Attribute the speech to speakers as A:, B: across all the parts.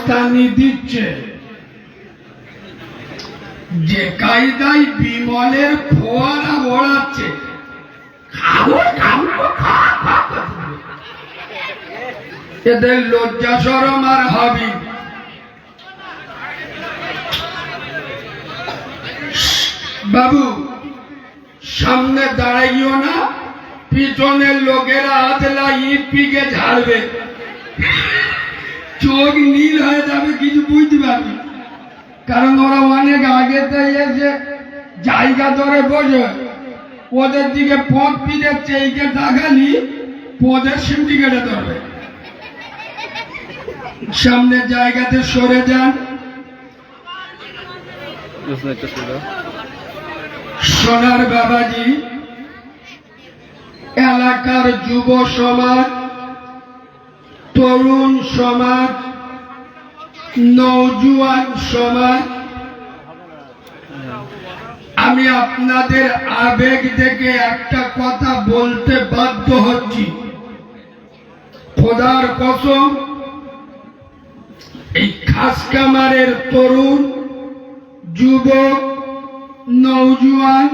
A: উস্তানি দিচ্ছে, যে কায়দায় বিমলের ফোয়ারা ওড়াচ্ছে, এদের লজ্জা শরম আর হবি। বাবু সামনে দাঁড়াইও না, পিছনের লোকেরা আদলা ইট পিকে ঝাড়বে, চোখ নীল হয়ে যাবে, কিছু বুঝতে পারবি। কারণ ওরা অনেক আগেতে এসে জায়গা ধরে বসে, ওদের দিকে পথ পিঠে চেইকে তাকালি পদের সিমটি কেটে ধরবে। সামনে জায়গাতে সরে যান। সোনার বাবাজি, এলাকার যুব সমাজ, তরুণ সমাজ, নওজোয়ান সমাজ, আমি আপনাদের আবেগ দেখে একটা কথা বলতে বাধ্য হচ্ছি। খোদার কসম, এই খাসকামারের তরুণ, যুবক, নওজোয়ান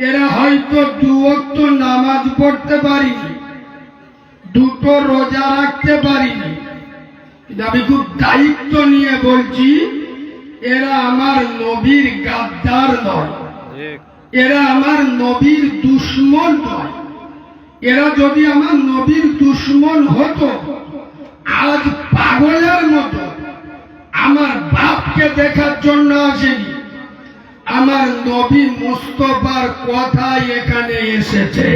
A: এরা হয়তো 2 ওয়াক্ত নামাজ পড়তে পারিনি, 2টো রোজা রাখতে পারিনি, কিন্তু আমি খুব দায়িত্ব নিয়ে বলছি, এরা আমার নবীর গাদ্দার নয়, এরা আমার নবীর দুশমন নয়। এরা যদি আমার নবীর দুশমন হতো, আজ পাগলের মতো আমার বাপকে দেখার জন্য আসেনি, আমার নবী মুস্তাফার কথাই এখানে এসেছে।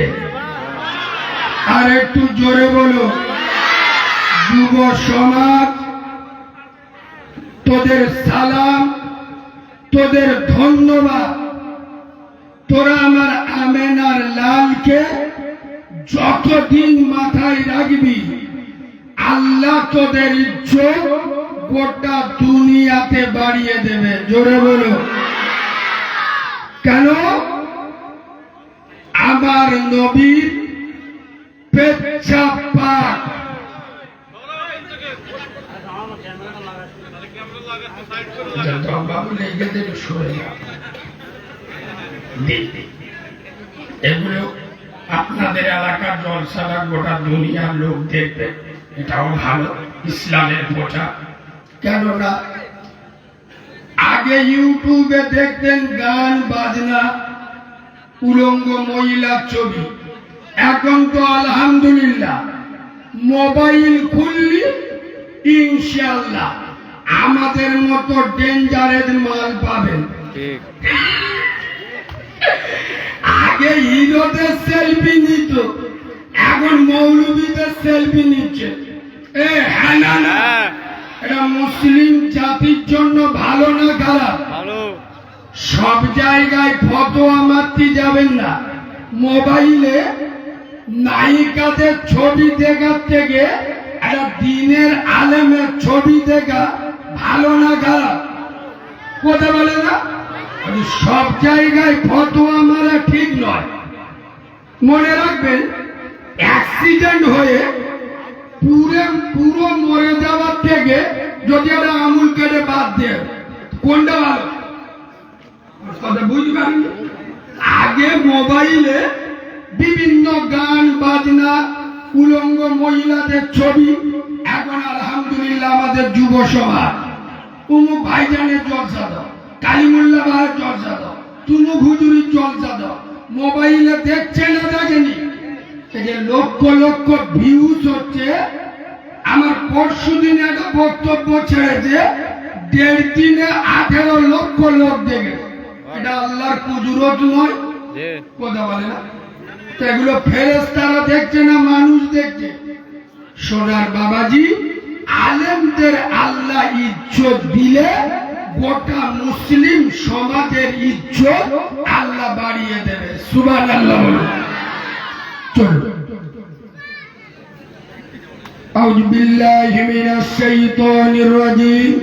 A: আর একটু জোরে বলো। যুব সমাজ, তোদের সালাম, তোদের ধন্যবাদ। তোরা আমার আমেনার লালকে যতদিন মাথায় রাখবি, আল্লাহ তোদের ইজ্জত গোটা দুনিয়াতে বাড়িয়ে দেবে। জোরে বলো। কেন? আমার নবীর পেচ্ছাপ পাক, এগুলো আপনাদের এলাকার জলসারা গোটা দুনিয়ার লোক দেখবে, এটাও ভালো, ইসলামের প্রচার। কেননা আগে ইউটিউবে দেখতেন গান বাজনা, উলঙ্গ মহিলার ছবি, এখন তো আলহামদুলিল্লাহ মোবাইল খুললি ইনশাআল্লাহ আমাদের মতো ডেঞ্জারের মাল পাবেন। আগে হিরোদের সেলফি নিত, এখন মৌলবীদের সেলফি নিচ্ছে। হ্যাঁ না, এটা মুসলিম জাতির জন্য ভালো না খারাপ? সব জায়গায় ফতোয়া মারতে যাবেন না। মোবাইলে নায়িকাদের ছবি দেখার থেকে একটা দিনের আলেমের ছবি দেখা ভালো না খারাপ? কথা বলে না? সব জায়গায় ফতোয়া মারা ঠিক নয়। মনে রাখবেন, অ্যাক্সিডেন্ট হয়ে পুরো মরে যাওয়ার থেকে যদি একটা আমুল কেটে বাদ দেয়, কোনটা ভালো? কথা বুঝতে পারিনি। আগে মোবাইলে বিভিন্ন গান বাজনা, উলঙ্গ মহিলাদের ছবি, এখন আলহামদুলিল্লাহ আমাদের যুব সমাজ উমুক ভাইজানের জলসা দাও, কালিমুল্লাহ ভাইয়ের জলসা দাও, তুমুক হুজুরির জলসা দাও, মোবাইলে দেখছে না দেখেনি? এই যে লক্ষ লক্ষ ভিউজ হচ্ছে। আমার পরশুদিন একটা বক্তব্য ছেড়েছে, 1.5 দিনে 18 লক্ষ লোক দেখেছে। এটা আল্লাহর কুদরত নয়? কথা বলে না? এগুলো ফেরেশতারা দেখছে না মানুষ দেখছে? সোনার বাবাজি, আলেমদের আল্লাহ ইজ্জত দিলে গোটা মুসলিম সমাজের ইজ্জত আল্লাহ বাড়িয়ে দেবে। সুবহানাল্লাহ। চলো। আউযু বিল্লাহি মিনাশ শাইতানির রাজীম।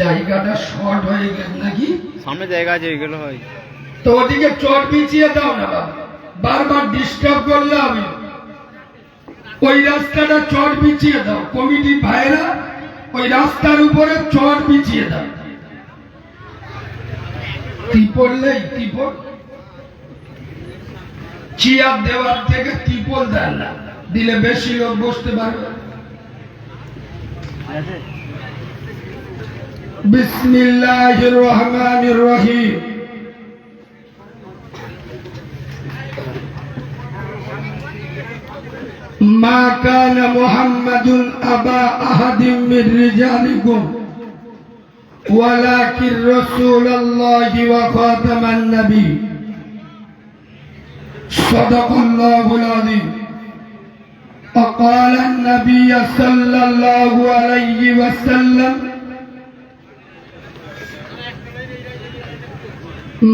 A: জায়গাটা শর্ট হয়ে গেছে নাকি?
B: সামনে জায়গা আছে, এগুলো হয়
A: তো ওদিকে চট বিছিয়ে দাও না বাবা, বারবার ডিস্টার্ব করলে হবে, ওই রাস্তাটা চট বিছিয়ে দাও, কমিটির ভাইরা ওই রাস্তার উপরে চট বিছিয়ে দাও। ত্রিপললেই ত্রিপল, চেয়ার দেওয়ার থেকে ত্রিপল দেন না, দিলে বেশি লোক বসতে পারবে। বিসমিল্লাহির রহমানির রহিম। মা কানা মুহাম্মাদুন আবা আহাদিম মির রিজালিকুম ওয়ালাকিন রাসূলুল্লাহি ওয়া খাতামান নবী। সাদাকাল্লাহুল আযীম। وقال النبي صلى الله عليه وسلم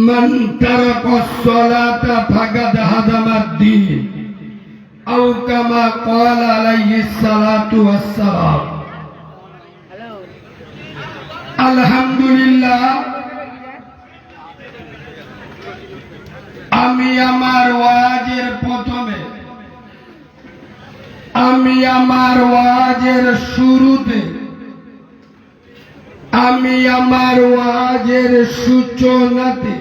A: من ترك الصلاة فقد هدم الدين أو كما قال عليه الصلاة والسلام। الحمد لله। আমি আমার ওয়াজের প্রথমে, আমি আমার ওয়াজের শুরুতে, আমি আমার ওয়াজের সূচনাতে,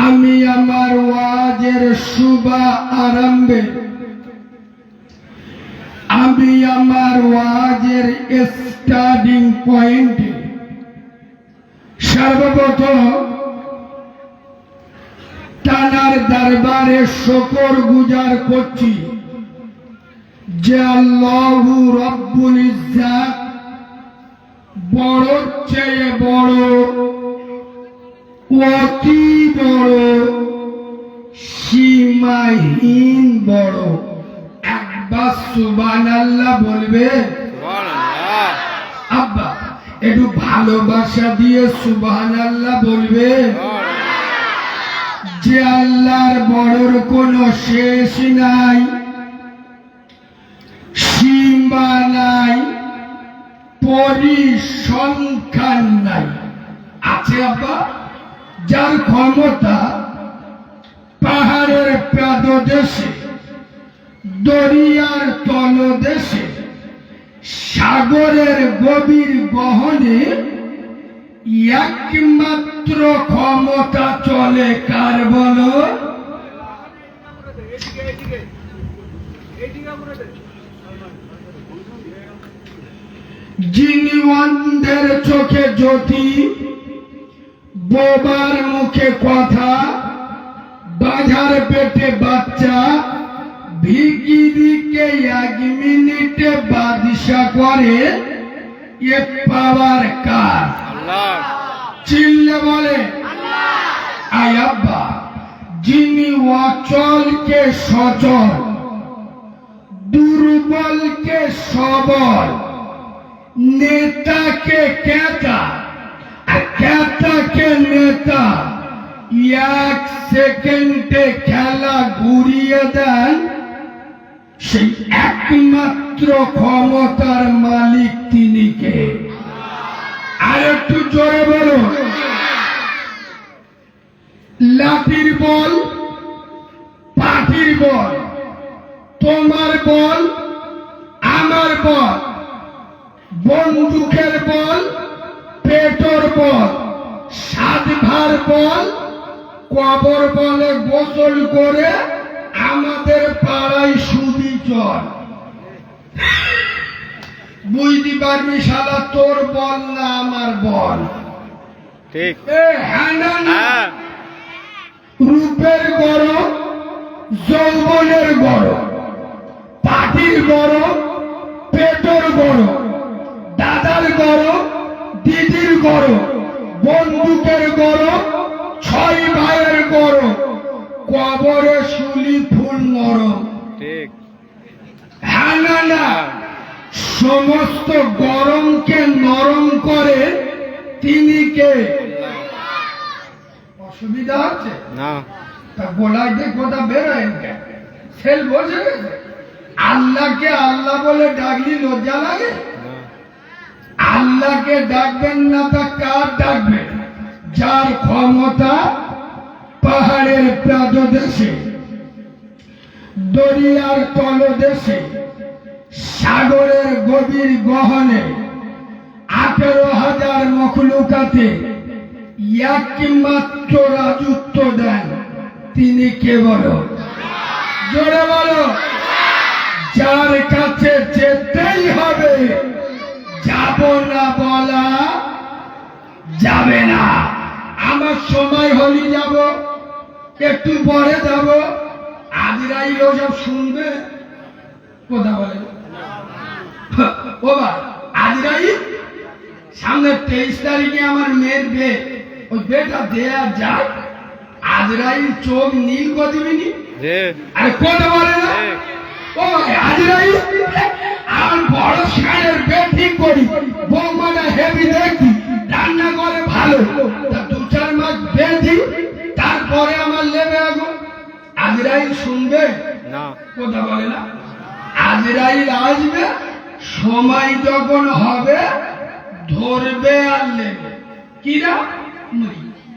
A: আমি আমার ওয়াজের শুভ আরম্ভে, আমি আমার ওয়াজের স্টার্টিং পয়েন্টে সর্বপ্রথম তানার দরবারে শুকর গুজার করছি যে আল্লাহু রব্বুল ইজ্জাত বড় চেয়ে বড়, অতি বড়, সীমাহীন বড়। একবার সুবহানাল্লাহ বলবে? আব্বা একটু ভালোবাসা দিয়ে সুবহানাল্লাহ বলবে? যে আল্লাহর বড়র কোনো শেষ নাই, সীমা নাই, পরিসংখ্যান নাই। আছে আব্বা? যার ক্ষমতা পাহাড়ের পাদদেশে, দরিয়ার তলদেশে, সাগরের গভীর গহনে একমাত্র ক্ষমতা চলে কার বলো? যিনি অন্ধের চোখে জ্যোতি, বোবার মুখে কথা, বাঘার পেটে বাচ্চা, ভিখিরিকে 1 মিনিটে বাদশা করে, এ পাওয়ার কার? চিল্লে বলে আয় আব্বা। যিনি অচলকে সচল, দুর্বলকে সবল, নেতাকে ক্যাতা আর ক্যাতাকে নেতা, 1 সেকেন্ডে খেলা ঘুরিয়ে দেন, সেই একমাত্র ক্ষমতার মালিক তিনি কে? আর একটু জোরে বলো। লাঠির বল, পাখির বল, তোমার বল, আমার বল, বন্দুকের বল, পেটর বল, 7 ভার বল, কবর বলে গোসল করে আমাদের পাড়ায় সুদি চল। বুঝতে পারবি শালা, তোর বল না আমার বল। ঠিক। রূপের গরম, যৌবনের গরম, পাটির গরম, পেটর গরম, দাদার গরম, দিদির গরম, বন্দুকের গরম, 6 ভাইয়ের গরম, কবরে শুলি ফুল নরম। ঠিক। হ্যাঁ না না, সমস্ত গরমকে নরম করে তিনি কে? অসুবিধা হচ্ছে না? তা গোলায় দিয়ে কথা বেরোয় কেন? সেল বসে গেছে। আল্লাহকে আল্লাহ বলে ডাকলি লজ্জা লাগে? আল্লাহকে ডাকবেন না তা কার ডাকবেন? যার ক্ষমতা পাহাড়ের প্রাদদেশে, দরিয়ার তলদেশে, সাগরের গভীর গহনে 18,000 মখলুকাতে একমাত্র রাজত্ব দেন তিনি কে বলো? জোরে বলো। যার কাছে যেতেই হবে, যাব না বলা যাবে না। আমার সময় হলে যাব, একটু পরে যাব। আজরাইল সব শুনবে, কথা বলে ও ভাই, আজরাইল সামনে 23 তারিখে আমার মেয়ের বিয়ে, ওই বিয়েটা দেয়া যাক। আজরাইল চোখ নীল করে দিবিনি, আরে কথা বলে না ও ভাই। আজরাইল আমার বড় শানের বিয়ে ঠিক করি, বৌমাটা হেভি দেখি, রান্না করে ভালো, তা 2-4 মাস বেঁধি, তারপরে আমার লেবে আগুন। আজরাইল শুনবে না, কথা বলে না। আজরাইল আসবে, সময় যখন হবে ধরবে আর নেবে। কিরা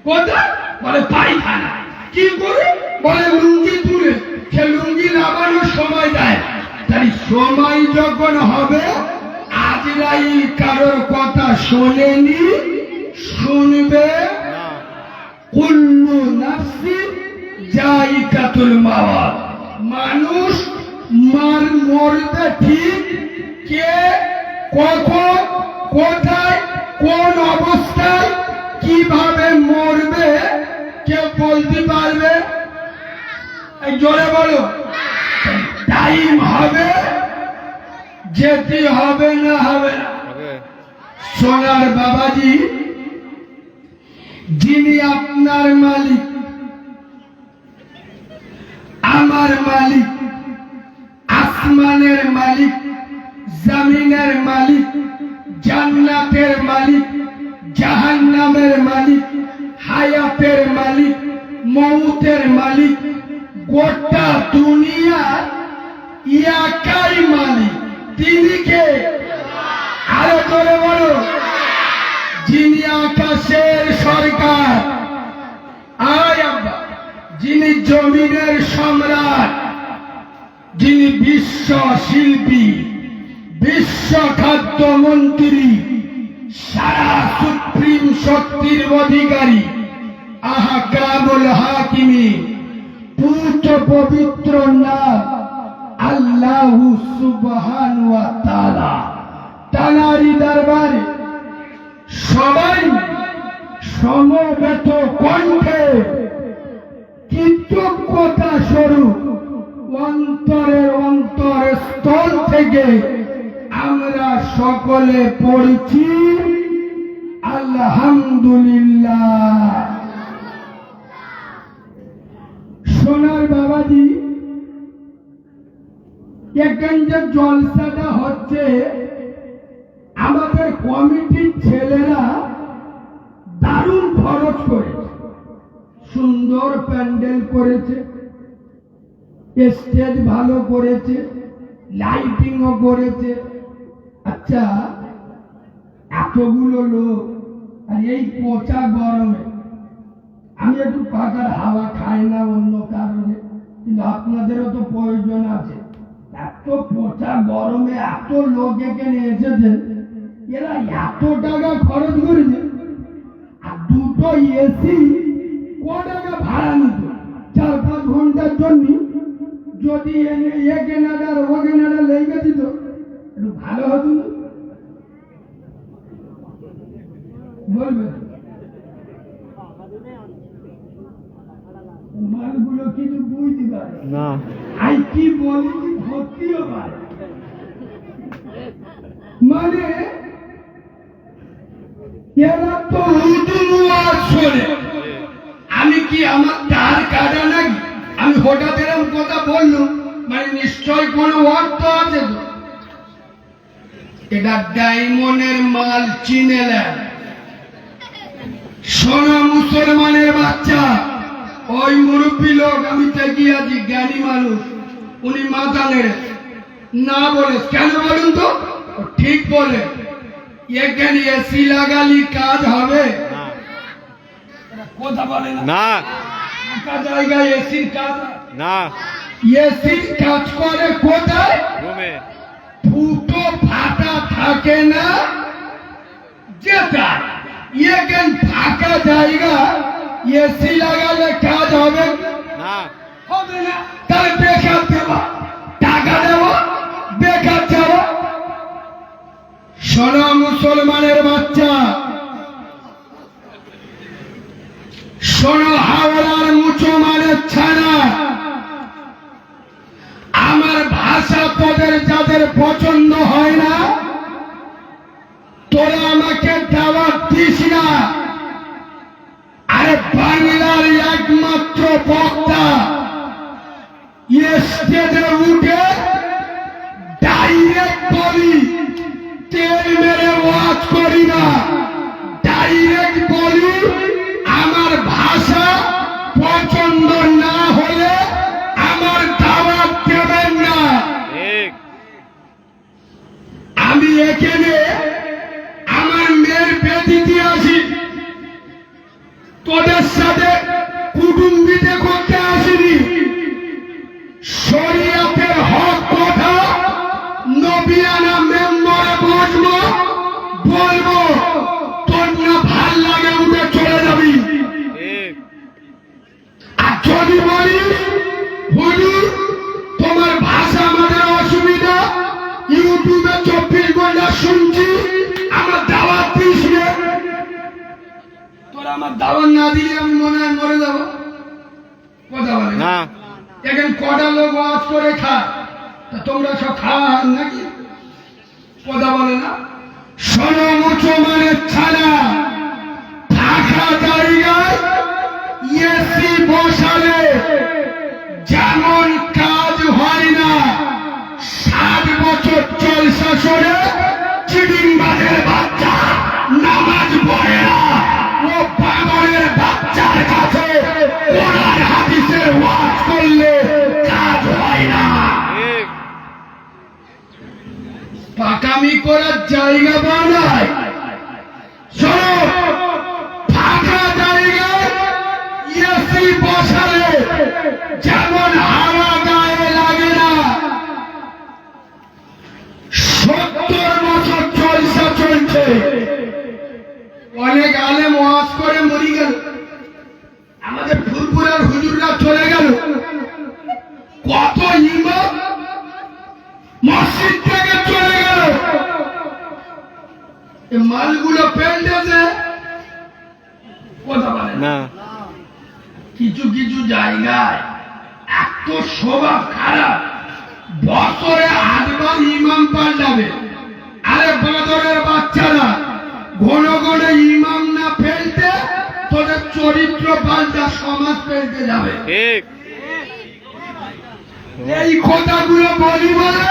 A: কোথা বলে? পায়খানা। কি করে বলে? লুঙ্গি তুলে, সে লুঙ্গি লাগানোর সময় দেয়। তাই সময় যখন হবে, আজরাইল কারোর কথা শোনেনি, শুনবে। কুল্লু নাফসিন যায়িকাতুল মাওত, মানুষ মরবে ঠিক, কে কখন কোথায় কোন অবস্থায় কিভাবে মরবে কেউ বলতে পারবে? জোরে বলো। টাইম হবে, যেতে হবে না হবে না। সোনার বাবাজি, যিনি আপনার মালিক, আমার মালিক, আসমানের মালিক, জমিনের মালিক, জান্নাতের মালিক, জাহান্নামের মালিক, হায়াতের মালিক, মউতের মালিক, গোটা দুনিয়ার একাই মালিক। তিনি কে? আরো করে বলো। যিনি আকাশের সরকার, আয় আব্বা, যিনি জমিনের সম্রাট, যিনি বিশ্ব শিল্পী, বিশ্ব খাদ্য মন্ত্রী, সারা সুপ্রিম শক্তির অধিকারী, আহকামুল হাকিমি, পূত পবিত্র নাম আল্লাহু সুবহানাহু ওয়া তাআলা। তানারি দরবারে সবাই সমবেত কণ্ঠে কৃতজ্ঞতা স্বরূপ অন্তরের স্থল থেকে আমরা সকলে পড়ছি আলহামদুলিল্লাহ। সোনার বাবাজি, এখানে যে জলসাটা হচ্ছে, আমাদের কমিটির ছেলেরা দারুণ খরচ করেছে, সুন্দর প্যান্ডেল করেছে, স্টেজ ভালো করেছে, লাইটিংও করেছে। আচ্ছা, এতগুলো লোক আর এই পচা গরমে, আমি একটু পাকার হাওয়া খাই না অন্য কারণে, কিন্তু আপনাদেরও তো প্রয়োজন আছে। এত পচা গরমে এত লোক এখানে এসেছেন, এরা এত টাকা খরচ করেছে, আর দুটো এসি ক টাকা ভাড়া নিত 4-5 ঘন্টার জন্য। যদি এখানে আর ওখানে লেগে দিত, একটু ভালো হতো না? বলবে মালগুলো কিছু বুঝতে পারে না, আই কি বলি ভর্তিও পারে। মানে এরা তো শোনে। আমি কি আমার তার কাটা নাকি? আমি হঠাৎ এরকম কথা বললুম, মানে নিশ্চয় কোনো অর্থ আছে তো। এটা ডায়মন্ডের মাল চিনে নেন। সোনা মুসলমানের বাচ্চা, ওই মুরব্বী লোক, আমি তাকিয়ে আছি, জ্ঞানী মানুষ, উনি মাথা নেড়ে না বলে। কেন বলুন তো? ঠিক বলে, এখানে এসি লাগালি কাজ হবে? কথা বলে না। ফাঁকা জায়গায় এসির কাজ
B: না
A: এসির কাজ করে কোথায়?
B: রুমে
A: ফুটো ফাটা থাকে না যেটা এখান ফাঁকা জায়গা এসি লাগালে কাজ হবে
B: না
A: হবে না। তাহলে বেকার দেব, টাকা দেব, বেকার যাব। শোনো মুসলমানের বাচ্চা, শোনো হাওড়ার মুসলমানের ছানা, আমার ভাষা তোদের যাদের পছন্দ হয় না তোরা আমাকে দাওয়াত দিস না। আরে বাংলার একমাত্র বক্তা স্টেজে উঠে ডাইরেক্ট বলি, তেল মেরে ওয়াজ করি না, ডাইরেক্ট বলি আমার ভাষা পছন্দ না হলে আমার দাওয়াত দেবেন না।
B: ঠিক
A: আমি এখানে আমার মেয়ের বেদিতে আসি, তোদের সাথে কুটুম্বিতে করতে আসিনি। শরীয়তের হক কথা নবিয়ানা মেম্বরে বসবো, বলবো, তোর না ভাল লাগে উঠে চলে যাবি।
B: ঠিক
A: আর যদি বলি হুজুর তোমার ভাষা আমাদের অসুবিধা, ইউটিউবে 24 ঘন্টা শুনছি, আমার দাওয়াত দিস রে। তোরা আমার দাওয়াত না দিলে আমি মনে হয় মরে যাবো। কথা বলে
B: না
A: এখন কটা লোক ওয়াজ করে খায়, তা তোমরা সব খাওয়া নাকি? কথা বলে না। শোনো মুসলমানের ছাড়া ফাঁকা জায়গায় এসি বসালে যেমন কাজ হয় না, 60 বছর জলসা করে চিডিংবাজের বাচ্চা নামাজ পড়ে না, ও পাগলের বাচ্চার কাছে কোরআন হাদিসের ওয়াজ করলে কাজ হয় না।
B: ঠিক
A: পাকামি করার জায়গা বানায়। শোনো, ফাঁকা জায়গায় এসি বসালে যেমন হাওয়া গায়ে লাগে না, 70 বছর জলসা চলছে, অনেক আলেম ওয়াজ করে মরি গেল, আমাদের ফুরপুরার হুজুররা চলে গেল, কত ইমাম মসজিদ থেকে চলে গেল। এই মালগুলো পেন্টেছে কথা বলে না।
B: না
A: কিছু কিছু জায়গায় এত স্বভাব খারাপ, বছরে 8 বার ইমাম পাল্টাবে। আরে বাঁদরের বাচ্চারা, ঘন ঘন ইমাম না ফেলতে তোদের চরিত্র পাল্টা, সমাজ ফেলতে যাবে।
B: ঠিক
A: এই কথাগুলো বলি বলে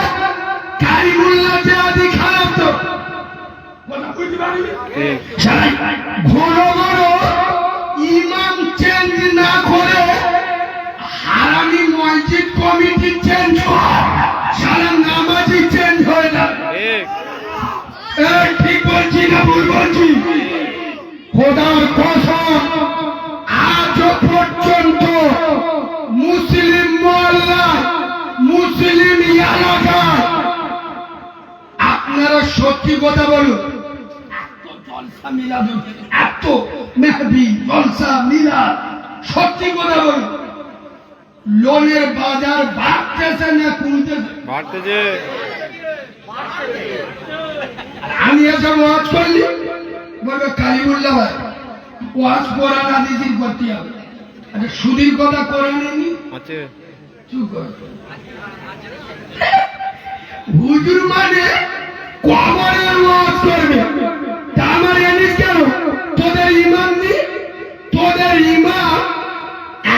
A: কারিমুল্লাহ জাহাদি খারাপ তো কথা বুঝতে পারবি?
B: ঠিক
A: সারাই ঘন ঘন ইমাম চেঞ্জ না করে হারামি মসজিদ কমিটি চেঞ্জ হয়, সারা নামাজি চেঞ্জ হয়ে যায়।
B: ঠিক
A: এই ঠিক বলছি না ভুল বলছি? খোদার কসম, আজও পর্যন্ত মুসলিম মহল্লা, মুসলিম এলাকা, আপনারা সত্যি কথা বলুন, এত জলসা মিলাদ হচ্ছে, এত মেহবি জলসা মিলাদ, সত্যি কথা বলুন, লোনের বাজার বাড়তেছে না কমতেছে?
B: বাড়তেছে
A: আমি এসব ওয়াজ করলি বলবে কালিমুল্লাহ ভাই ওয়াজ কোরআন হাদিসের করতে হবে। আচ্ছা সুদীর কথা করে নেনি,
B: আছে
A: চুপ কর। হুজুর মানে কবরের ওয়াজ করবে, তা আমার জানিস কেন? তোদের ইমাম নি, তোদের ইমাম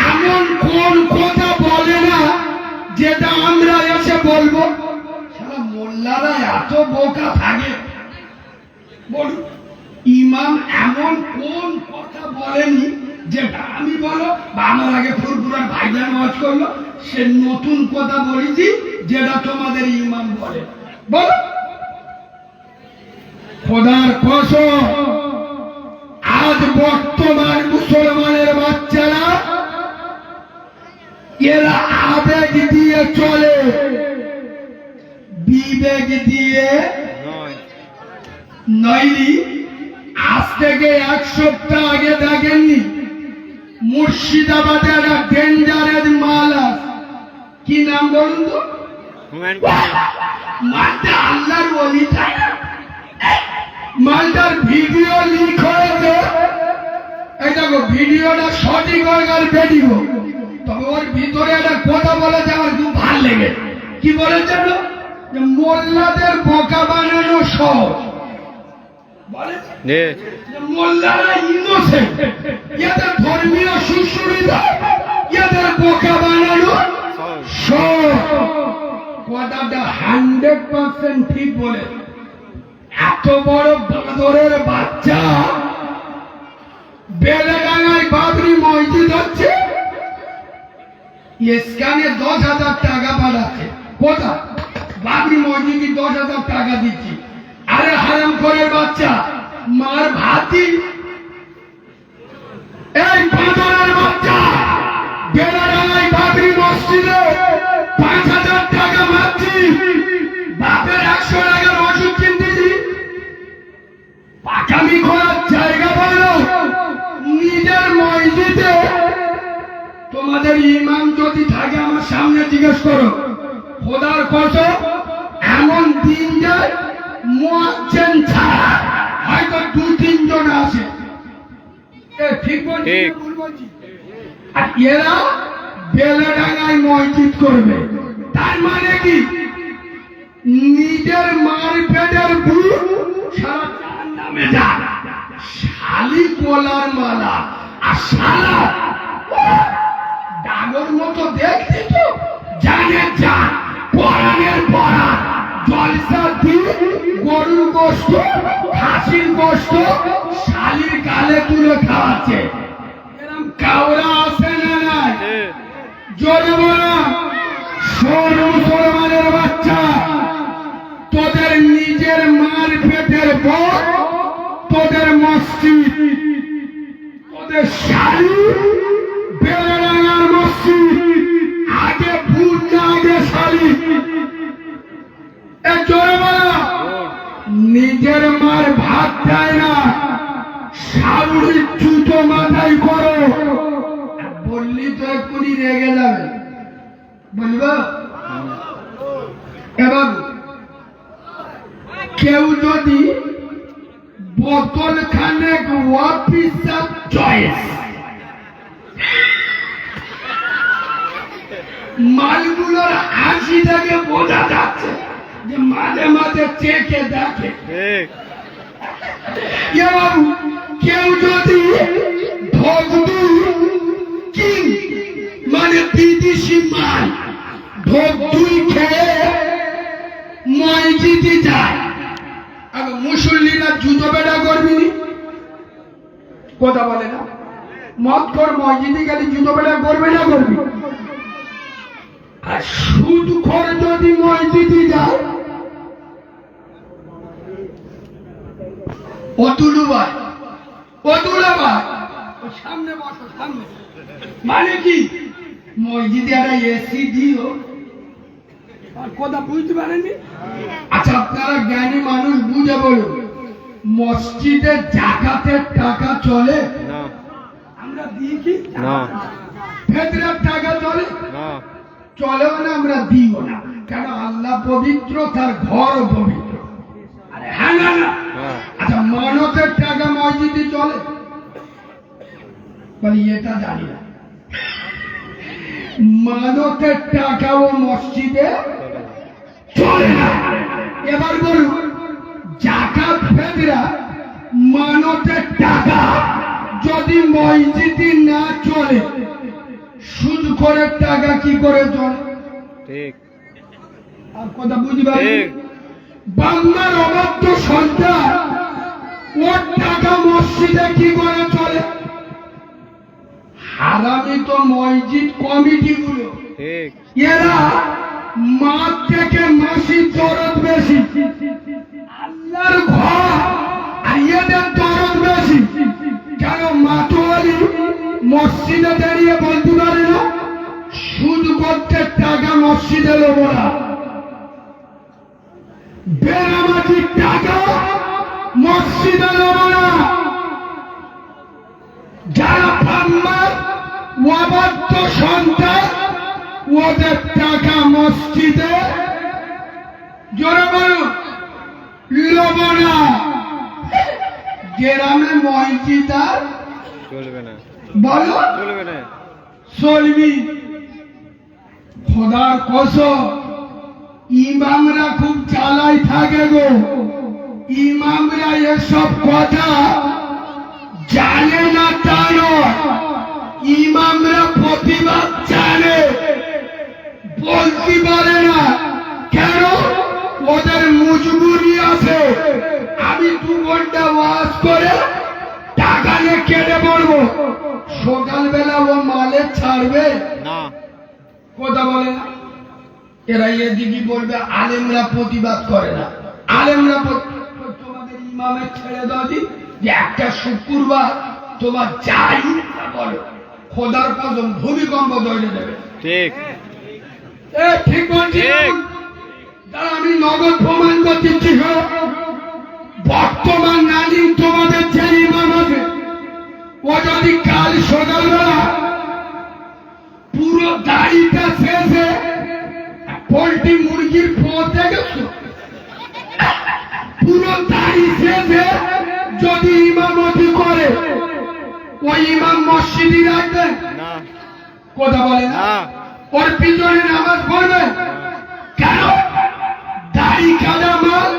A: এমন কোন কথা বলে না যেটা আমরা এসে বলবো? সারা মোল্লারা এত বোকা থাকে, বলুন ইমাম এমন কোন কথা বলেনি যেটা আমি বলো বা আমার আগে ফুরফুরার ভাইজান ওয়াজ করলো, সে নতুন কথা বলেছি যেটা তোমাদের ইমাম বলে? বলো। খোদার কসম, আজ বর্তমান মুসলমানের বাচ্চারা এরা আবেগ দিয়ে চলে, বিবেক দিয়ে
B: নয়।
A: নইলি। আজ থেকে 1 সপ্তাহ আগে দেখেননি মুর্শিদাবাদে একটা ডেঞ্জারের মাল আছে, কি নাম বলুন তো?
B: হুমায়ুন
A: মালটা আল্লাহর ওলি, তাই না? মালটার ভিডিও লিক হয়েছে। এই দেখো ভিডিওটা সঠিক হয়ে বেরিয়ে, তবে ওর ভিতরে একটা কথা বলেছে আমার খুব ভাল লেগে। কি বলেছে যে মোল্লাদের বোকা বানানো সহজ। বলেছে
B: জি।
A: যে মোল্লারা ইনোসেন্ট, এদের ধর্মীয় সুশ্রুতা, এদের বোকা বানানো সহজ। কথাটা 100% ঠিক বলে। এত বড় বাঁদরের বাচ্চা বেলেডাঙ্গায় বাবরি মসজিদ হচ্ছে, স্ক্যানে 10,000 টাকা পাঠাচ্ছে। কোথায়? বাবরি মসজিদে 10,000 টাকা দিচ্ছি। আরে হারাম করে বাচ্চা, মার ভাতি, এই বাঁদরের বাচ্চা বেলেডাঙ্গায় বাবরি মসজিদে 5,000 টাকা মারছি। বাপের 100 টাকার ওষুধ কিনতেছি। পাকামি করার জায়গা পালো নিজের মসজিদে। তোমাদের ইমাম যদি থাকে আমার সামনে জিজ্ঞেস করো, খোদার কসম এমন দিন যায় মুয়াজ্জিন ছাড়া হয়তো 2-3 জন আসে। ঠিক বলছি না ভুল বলছি? আর এরা বেলেডাঙ্গায় মসজিদ করবে, তার মানে কি নিজের মার পেটের বুট সারা জাহান্নামে যায়। শালি কোলার মালা আর শালা ডাগর মতো দেখছি তো, জানে যান কোরআনের পড়া জলসা দিন, গরুর গোশত, খাসির গোশত শালির গালে তুলে খাওয়াচ্ছে। এরকম কাউরা আছে না নাই? জোরে বলো। শোন মুসলমানের বাচ্চা, তোদের নিজের মার পেটের পর তোদের মসজিদ, তোদের শাড়ি বেলেডাঙ্গার মসজিদ, আগে ভুল না আগে শাড়ি। জোরে বলো। নিজের মার ভাত দেয় না, শাড়ির জুতো মাথায় করো। বললি তো এক্ষুনি রেগে যাবে, বলবো? এবার কেউ যদি বোতল খানেক অফিসার চয়েস মালগুলোর হাসি থেকে বোঝা যাচ্ছে যে মাঝে মাঝে চেকে দেখে। বাবু কেউ যদি ঢোকদু কিং মানে বিদেশি মাল ঢোকদুই খেয়ে মসজিদে যায়, আগে মুসল্লিরা জুতো বেটা করবি কথা বলে না? মদ কর মসজিদে গেলে জুতো বেটা করবে না করবি? আর সুদ খোর যদি মসজিদে যায়, অতুলু ভাই, অতুলা ভাই সামনে বসো, সামনে। মানে কি মসজিদে একটা এসি দিও, আর কথা বুঝতে পারেনি? আচ্ছা আপনারা জ্ঞানী মানুষ বুঝে বলুন, মসজিদে জাকাতের টাকা চলে? আমরা দিই কি? ফেতরার টাকা চলে? চলেও না, আমরা দিও না। কেন? আল্লাহ পবিত্র, তার ঘর পবিত্র। আরে হ্যাঁ না না? আচ্ছা মানতের টাকা মসজিদে চলে? বলি এটা জানি না। মানতের টাকাও মসজিদে চলে না। এবার বলুন জাকাত ফেতরা মানতের টাকা যদি মসজিদে না চলে, সুদ করে টাকা কি করে চলে?
B: ঠিক।
A: আর কথা বুঝবে? বাংলার অবাধ্য সন্তান, ওর টাকা মসজিদে কি করে চলে? হারামি তো মসজিদ কমিটি গুলো, এরা মাঠ থেকে মাসির দরদ বেশি, আল্লাহর ঘর আর এদের দরদ বেশি। কেন? মাতোয়ারি মসজিদে দাঁড়িয়ে বলতে পারে না সুদ করতে টাকা মসজিদে নেবো না, বেনামাজির টাকা মসজিদে নেবো না, যারা ব্রাহ্মণ অবাধ্য সন্তান ওদের টাকা মসজিদে জোরে বলুন নেবো না। গ্রামে মসজিদ আর
B: চলবে না,
A: বলো
B: চলবে না।
A: চলবি। খোদার কসম ইমামরা খুব চালাই থাকে গো, ইমামরা এসব কথা জানে না তা নয়, ইমামরা প্রতিবাদ জানে, বলতে পারে না কেন, ওদের মজবুরি আছে। আমি 2 ঘন্টা ওয়াজ করে টাকা নিয়ে কেটে পড়বো, সকালবেলা ও মালে ছাড়বে
B: না,
A: কথা বলে না। এরা এদিকে বলবে আলেমরা প্রতিবাদ করে না, আলেমরা তোমাদের ইমামের ছেড়ে দাও দি, যে একটা শুক্রবার তোমার যাই ইচ্ছা বলো, খোদার কসম ভূমিকম্প ধরে দেবে।
B: ঠিক
A: ঠিক বলছি না?
B: ঠিক।
A: দাঁড়া, আমি নগদ প্রমাণ করছি। বর্তমান নাজিম তোমাদের যে ইমাম আছে, ও যদি কাল সকালবেলা পুরো দাড়িটা শেষে পোল্ট্রি মুরগির পৌঁছে গেছো, পুরো দাড়ি শেষে যদি ইমামতি করে, ওই ইমাম মসজিদে রাখবেন
B: না,
A: কথা বলে না,
B: না,
A: ওর পিছনে নামাজ পড়বে কেন? দাড়ি কাদা মাল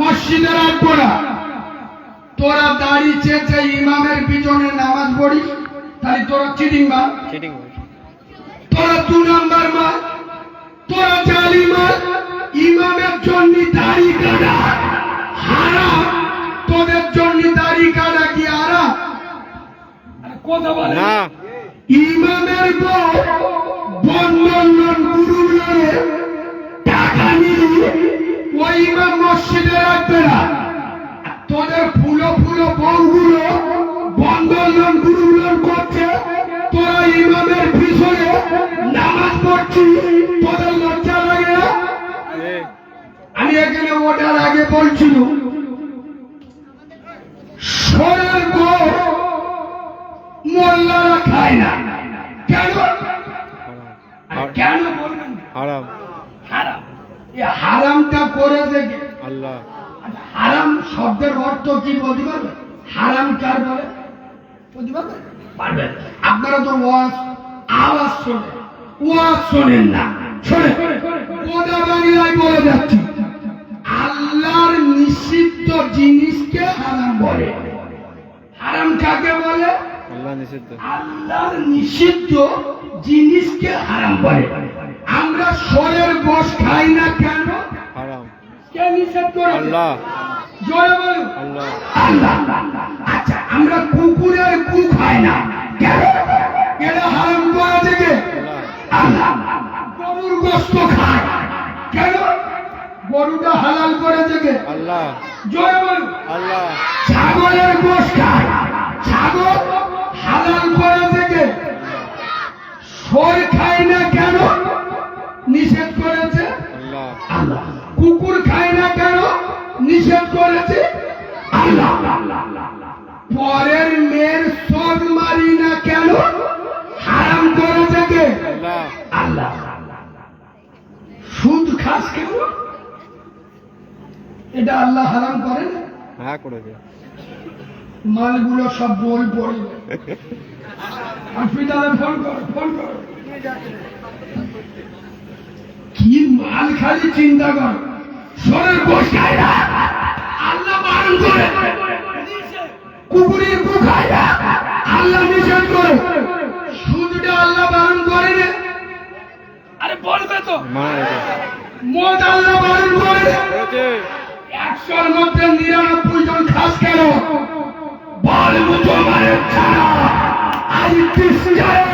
A: মসজিদে রাখবো না। তোরা দাড়ি চেয়েছে ইমামের পিছনে নামাজ পড়িস, তাহলে তোরা চিটিং মাল,
B: চিটিং।
A: তোরা 2 নম্বর মাল, তোরা জালি মাল। ইমামের জন্য দাড়ি কাটা হারাম, তোদের জন্য দাড়ি কাটা কি হারাম? আরে কথা বলে
B: না,
A: ইমামের বউ বন্ধন গুরুগুলোরে টাকা নিয়ে ওই ইমাম মসজিদে রাখবে না। তোদের ফুলো ফুলো বউগুলো বন্ধন গুরুগুলো করছে, তোরা ইমামের পিছনে নামাজ পড়ছিস, তোদের লজ্জা লাগে না?
B: ঠিক।
A: আমি এখানে ওটার আগে বলছিল সোনার বউ মোল্লারা খায় না কেন? আর কেন বলবেন?
B: হারাম,
A: হারাম। এই হারামটা করেছে কে?
B: আল্লাহ।
A: আচ্ছা, হারাম শব্দের অর্থ কি বলতে পারবে? হারাম কার বলে বলতে পারবে? পারবেন। আপনারা তো আওয়াজ শোনেন, ওয়াজ শোনেন না, শোনে ওটা বাংলায় বলে যাচ্ছি। আল্লাহর নিষিদ্ধ জিনিসকে হারাম বলে। হারাম কাকে বলে?
B: আল্লাহ নিষিদ্ধ।
A: আল্লাহর নিষিদ্ধ জিনিসকে হারাম বলে। আমরা শোয়ের গোশ খাই না কেন?
B: হারাম।
A: কে নিষেধ করে?
B: আল্লাহ।
A: জোরে বলুন
B: আল্লাহ।
A: আল্লাহ। আচ্ছা, আমরা কুকুরের গু খাই না কেন? এটা হারাম করেছে কে? আল্লাহ। গরুর গোশত খায় কেন? গরুটা হালাল করেছে কে?
B: আল্লাহ।
A: জোরে বলুন
B: আল্লাহ।
A: ছাগলের গোশ খায়, ছাগল হালাল করেছে কে? শোর খায় না কেন? নিষেধ করেছে
B: আল্লাহ।
A: আল্লাহ। কুকুর খায় না কেন? নিষেধ করেছে আল্লাহ। পরের মেয়ের শোধ মারি না কেন? হারাম করেছে কে?
B: আল্লাহ।
A: আল্লাহ। সুদ খাস কেন? এটা আল্লাহ হারাম করেন?
B: হ্যাঁ করেছে।
A: মালগুলো সব বই পড়বে, হসপিটালে ফোন করো। কি মাল খালি চিন্তা কর। শরীর বসায় না, আল্লাহ বারণ করে। কুকুরের গু খায় না, আল্লাহ নিষেধ করে। সুদটা আল্লাহ বারণ করে না? আরে বলবে তো। মদ আল্লাহ বারণ করে। 100-র মধ্যে 99 জন খাস কেন? বল মুসলমানের ছাড়া আজ কৃষ্ণের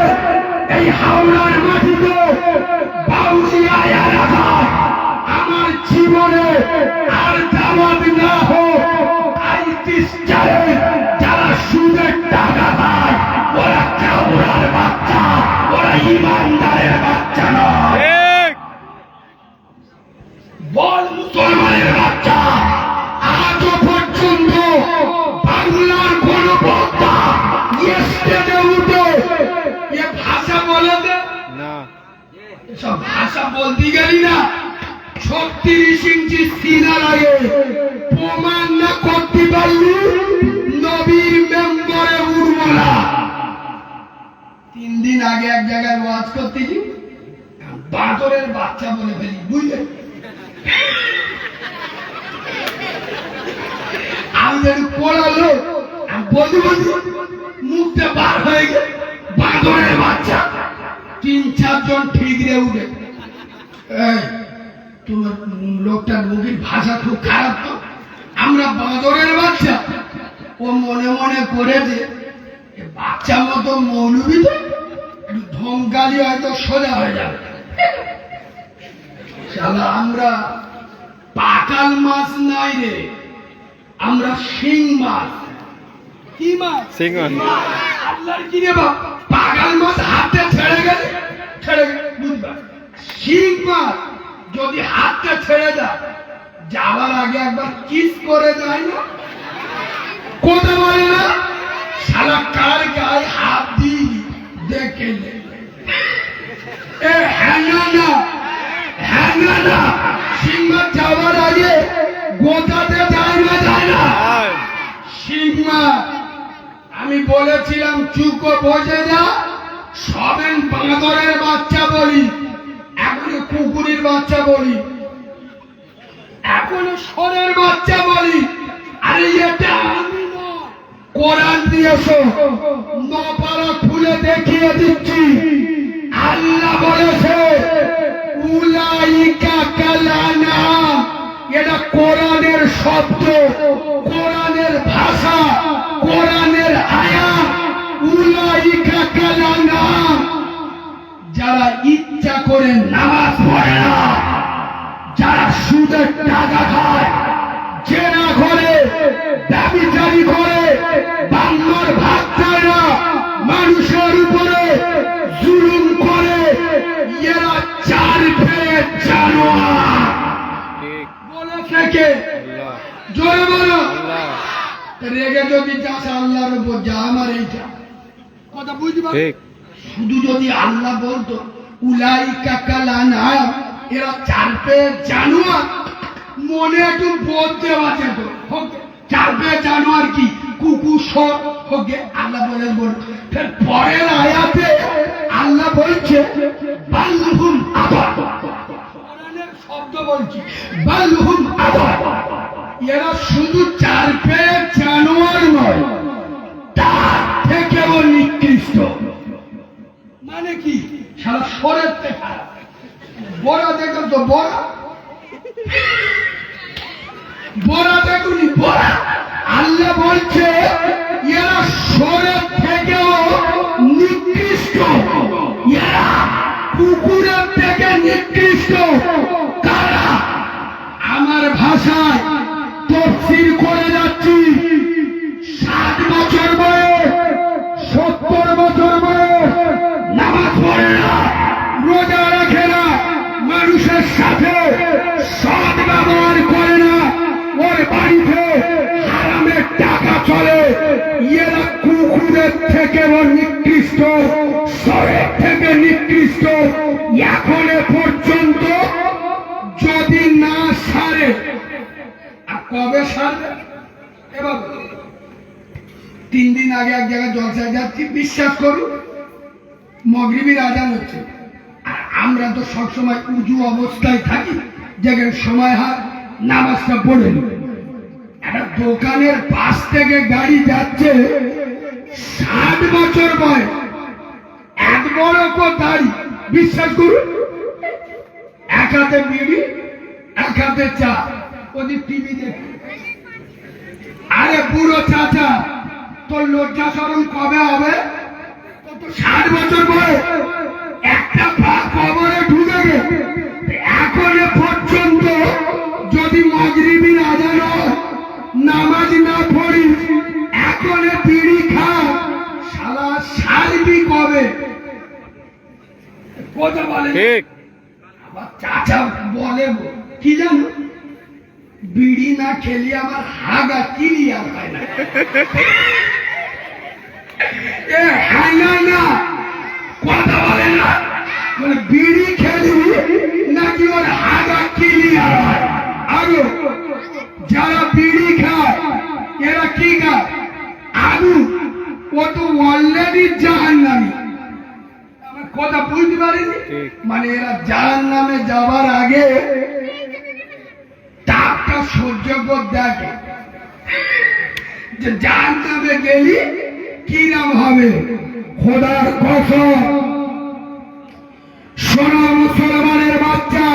A: এই হাওড়ার মাটিতে বাউরিয়ায় রাখা আমার জীবনে আর দাওয়াত না হোক। আজ কৃষ্ণের যারা সুদের টাকা পায়, ওরা কাউরার বাচ্চা, ওরা ইমানদারের বাচ্চা। সব ভাষা বলতে গেলি না 36 ইঞ্চি সিনা লাগে প্রমাণ না করতে পারলি নবীর মেম্বরে উড়বো না। 3 দিন আগে এক জায়গায় ওয়াজ করতে গিয়ে বাঁদরের বাচ্চা বলে ফেলি বুঝলে। আমি যদি পড়ালো বলতে বলতে মুখটা বার হয়ে গেল বাঁদরের বাচ্চা। 3-4 জন ঠিক রে উঠে তোমার লোকটার মুখের ভাষা খুব খারাপ তো, আমরা বাঁদরের বাচ্চা। ও মনে মনে করেছে বাচ্চা মতো মৌলবি তো একটু ধমকালি হয়তো সোজা হয়ে যাবে। শালা আমরা পাকাল মাছ নাই রে, আমরা শিং মাছ। কি মাছ?
B: শিং মাছ।
A: আল্লাহর কি রে বাপ, পাকাল মাছ হাতে ছেড়ে গেলে বুঝবা, শিং মাছ যদি হাতটা ছেড়ে দেয় যাওয়ার আগে একবার কিস করে যায় না, কথা বলে না শালা কার গায়ে হাত দিই দেখে শিং মাছ যাওয়ার আগে গোটাতে যায় না যায় না শিং মাছ। আমি বলেছিলাম চুপ বসে যা, সবেন বাঁদরের বাচ্চা বলি, এখন কুকুরের বাচ্চা বলি, এখন সরের বাচ্চা বলি। আরে এটা আমি না, কোরআন দিয়েছো, নপাড়া খুলে দেখিয়ে দিচ্ছি। আল্লাহ বলেছে উলাইকা কালানাম, এটা কোরআনের শব্দ, কোরআনের ভাষা, কোরআনের আয়াত। উলাইকা কালানাম, যারা ইচ্ছা করে নামাজ পড়ে না, যারা সুদের টাকা খায়, জেনা করে, ব্যভিচারী করে, বাংলার ভাত চায় না, মানুষের উপরে জুলুম করে, এরা 4 পেট জানোয়ার। বলেছে কে? জোরে বলো। রেগে যদি যাস আল্লাহর উপর যা, আমার এইটা কথা বুঝতে পারো। শুধু যদি আল্লাহ বলতো উলাইকা কালানাম, এরা 4 পেট জানোয়ার, মনে একটু বলতে আছে তো 4 পেট জানোয়ার কি কুকুর সব হোকে আল্লাহ বলে বল। ফের পরের আয়াতে আল্লাহ বলছে বালহুম আবাদ, কোরআনের শব্দ বলছি বালহুম আবাদ, এরা শুধু 4 পেট জানোয়ার নয়, তার থেকেও নিকৃষ্ট। মানে কি সারা শরীর থেকে বড়া দেখো তো, বড়া দেখুনি বড়া। আল্লাহ বলছে এরা শরীর থেকেও নিকৃষ্ট, এরা কুকুরের থেকে নিকৃষ্ট। কারা? আমার ভাষায় তাফসীর করে যাচ্ছি, 7 বছর বয়স, 70 বছর বয়স, নামাজ পড়ে না, রোজা রাখে না, মানুষের সাথে সৎ ব্যবহার করে না, ওর বাড়িতে হারামের টাকা চলে, এরা কুকুরের থেকে নিকৃষ্ট, শরীর থেকে নিকৃষ্ট। এখনো পর্যন্ত যদি না সারে, আর কবে সারবে? এবার 3 দিন আগে এক জায়গায় জলসায় যাচ্ছি, বিশ্বাস করুন মাগরিবের আজান হচ্ছে, আর আমরা তো সবসময় উঁচু অবস্থায় থাকি, যেখানে সময় হয় নামাজটা পড়ে নি। একটা দোকানের পাশ থেকে গাড়ি যাচ্ছে, 60 বছর বয়স, এত বড় দাড়ি, বিশ্বাস করুন, এক হাতে বিড়ি, এক হাতে চা, ওদিক টিভি দেখে। আরে বুড়ো চাচা, তোর লজ্জা শরম কবে হবে? 60 বছর বয়স, একটা পা কবরে ঢুকে গেছে, এখনো পর্যন্ত যদি মাগরিবের আজান হয় নামাজ না পড়ি, এখনো বিড়ি খা, শালা সারবি কবে? কথা বলে ঠিক। আমার চাচা বলে কি জানো, বিড়ি না খেলে আমার হাগা ক্লিয়ার হয় না। কথা বলে না, বলে বিড়ি খেলি নাকি ওর আগা ক্লিয়ার হয়। আরো যারা বিড়ি খায় এরা কি খায়? আলু। ও তো অলরেডি জাহান্নামী। আমার কথা বুঝতে পারিনি?
B: ঠিক।
A: মানে এরা জাহান্নামে যাওয়ার আগে তাপটা সহ্য করে দেখে যে জাহান্নামে গেলি কিরাম হবে। খোদার কসম, শোনো মুসলমানের বাচ্চা,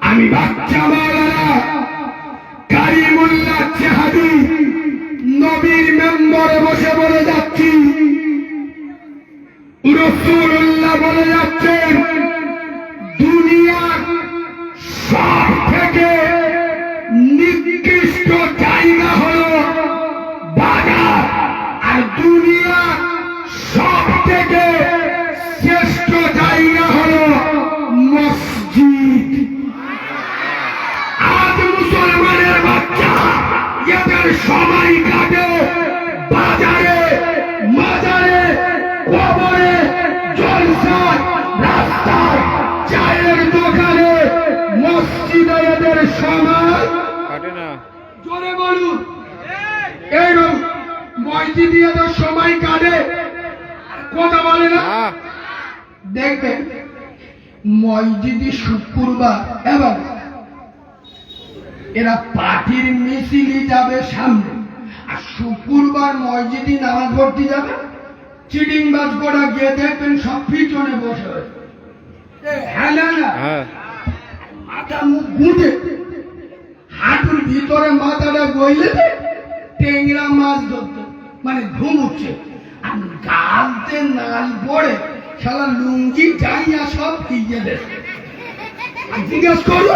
A: আমি বাচ্চা মাওলানা কারিমুল্লাহ চেহাদি নবীর মেম্বরে বসে বলে যাচ্ছি, রাসূলুল্লাহ বলে যাচ্ছেন দুনিয়ার সব থেকে নিকৃষ্ট জায়গা হলো বাজার, আর দুনিয়ার সব থেকে শ্রেষ্ঠ জায়গা হলো মসজিদ। আজ মুসলমানের বাচ্চা এদের সময় কাটে বাজারে, মাজারে, কবরে, জলসায়, রাস্তায়, চায়ের দোকানে, মসজিদে এদের সময়
B: কাটে না।
A: জোরে বলুন। এইরকম মসজিদে এদের সময় কাটে, কথা বলে না।
B: হ্যাঁ।
A: দেখবেন মসজিদে শুক্রবার এবং এরা পার্টির মিছিলই যাবে সামনে, আর শুক্রবার মসজিদে নামাজ পড়তে যাবে। চিডিং বাজ করে গিয়ে দেখবেন সব পিছনে বসে রয়েছে। হ্যাঁ না না,
B: হ্যাঁ।
A: মাথা মুখ গুঁজে হাঁটুর ভিতরে মাথাটা গইলে টেংরা মাছ ধরতে, মানে ঘুমুচ্ছে। আর গালতে নাল পড়ে শালা লুঙ্গি যাইয়া সব ভিজে দেয়। জিজ্ঞেস করো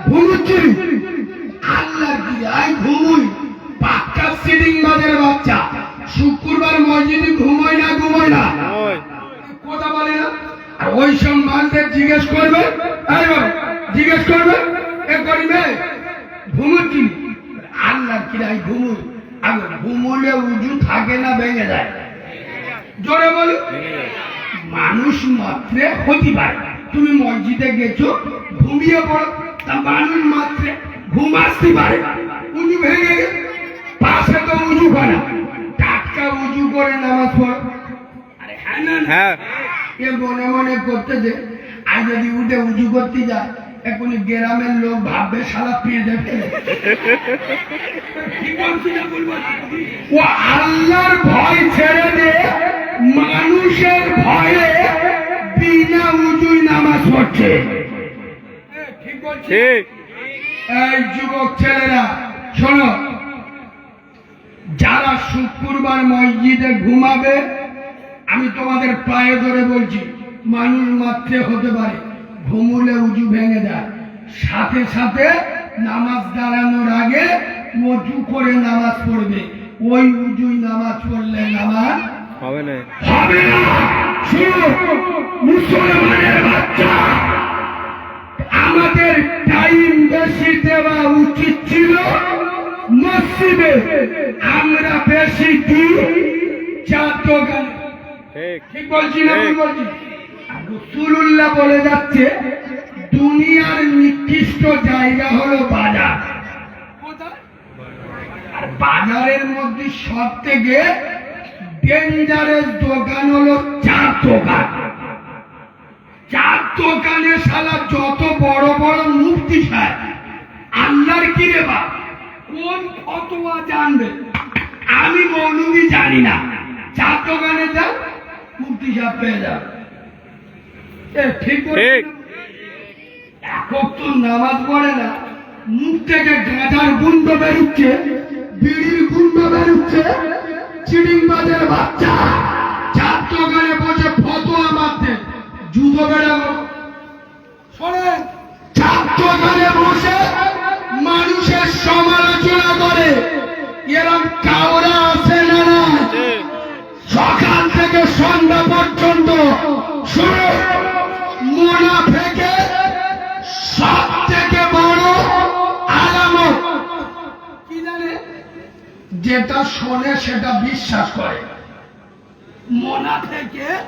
A: ঘুমুচ্ছি? আল্লাহ কি আয় ঘুমুই? পাক্কা সিডিং বাজের বাচ্চা শুক্রবার মসজিদে ঘুমোয় না, ঘুমোয় না,
B: ওই
A: কথা বলে না। আর ওই সব মালদের জিজ্ঞেস করবে, জিজ্ঞেস করবে এ করিবে ঘুমুচ্ছি? আল্লাহ কিরাই ঘুমুই? আগে ঘুমুলে উজু থাকে না ভেঙে যায়? জোরে বলো। মানুষ মাত্রে হতে পারে। তুমি মসজিদে গেছো ঘুমিয়ে পড়ো, তা মানুষ মাত্রে ঘুম আসতে পারে। উজু ভেঙে গেছে, পাশে তো উজু করে, টাটকা উজু করে নামাজ পড়ো। আরে হ্যাঁ না না?
B: হ্যাঁ।
A: এ মনে মনে করতে যে আজ যদি উঠে উজু করতে যায় এখনই গ্রামের লোক ভাববে শালা পেঁদে ফেলে। ও আল্লাহর ভয় ছেড়ে দে, মানুষের ভয়ে বিনা উজুই নামাজ পড়ছে। ঠিক বলছি?
B: ঠিক।
A: এই যুবক ছেলেরা শোনো, যারা শুক্রবার মসজিদে ঘুমাবে, আমি তোমাদের পায়ে ধরে বলছি, মানুষ মাত্রে হতে পারে, ঘুমুলে উজু ভেঙে যায়। সাথে সাথে নামাজ দাঁড়ানোর আগে ওযু করে নামাজ পড়বে। ওই উজুই নামাজ পড়লে নামাজ
B: হবে না।
A: হবে না। শুনো মুসলমানের বাচ্চা, আমাদের টাইম বেশি দেওয়া উচিত ছিল মসজিদে, আমরা বেশি দিই চার দোকানে।
B: ঠিক।
A: ঠিক বলছি না ভুল বলছি? রাসূলুল্লাহ বলে যাচ্ছে দুনিয়ার নিকৃষ্ট জায়গা হলো বাজার। আর বাজারের মধ্যে সব থেকে ডেঞ্জারাস দোকান হলো চার দোকান। চার দোকানে শালা যত বড় বড় মুফতি সাহেব, আল্লাহর কি রে বা কোন ফতোয়া জানবে? আমি মৌলবি জানি না, চার দোকানে যান মুফতি সাহেব পেয়ে যাবে। ঠিক
B: ঠিক।
A: এখন তো নামাজ পড়ে না, মুখ থেকে গাঁজার গুন্ড বেরুচ্ছে, বিড়ির গুন্ড বেরুচ্ছে, চিডিং বাজের বাচ্চা চার দোকানে বসে ফতোয়া মারতে জুতো বেড়াবো। শোনেন, চার দোকানে বসে মানুষের সমালোচনা করে, এরকম কাউরা আছে না না? সকাল থেকে সন্ধ্যা পর্যন্ত শুরু মুনাফিকের সব থেকে বড় আলামত কি জানে? যেটা শোনে সেটা বিশ্বাস করে। মুনাফিকের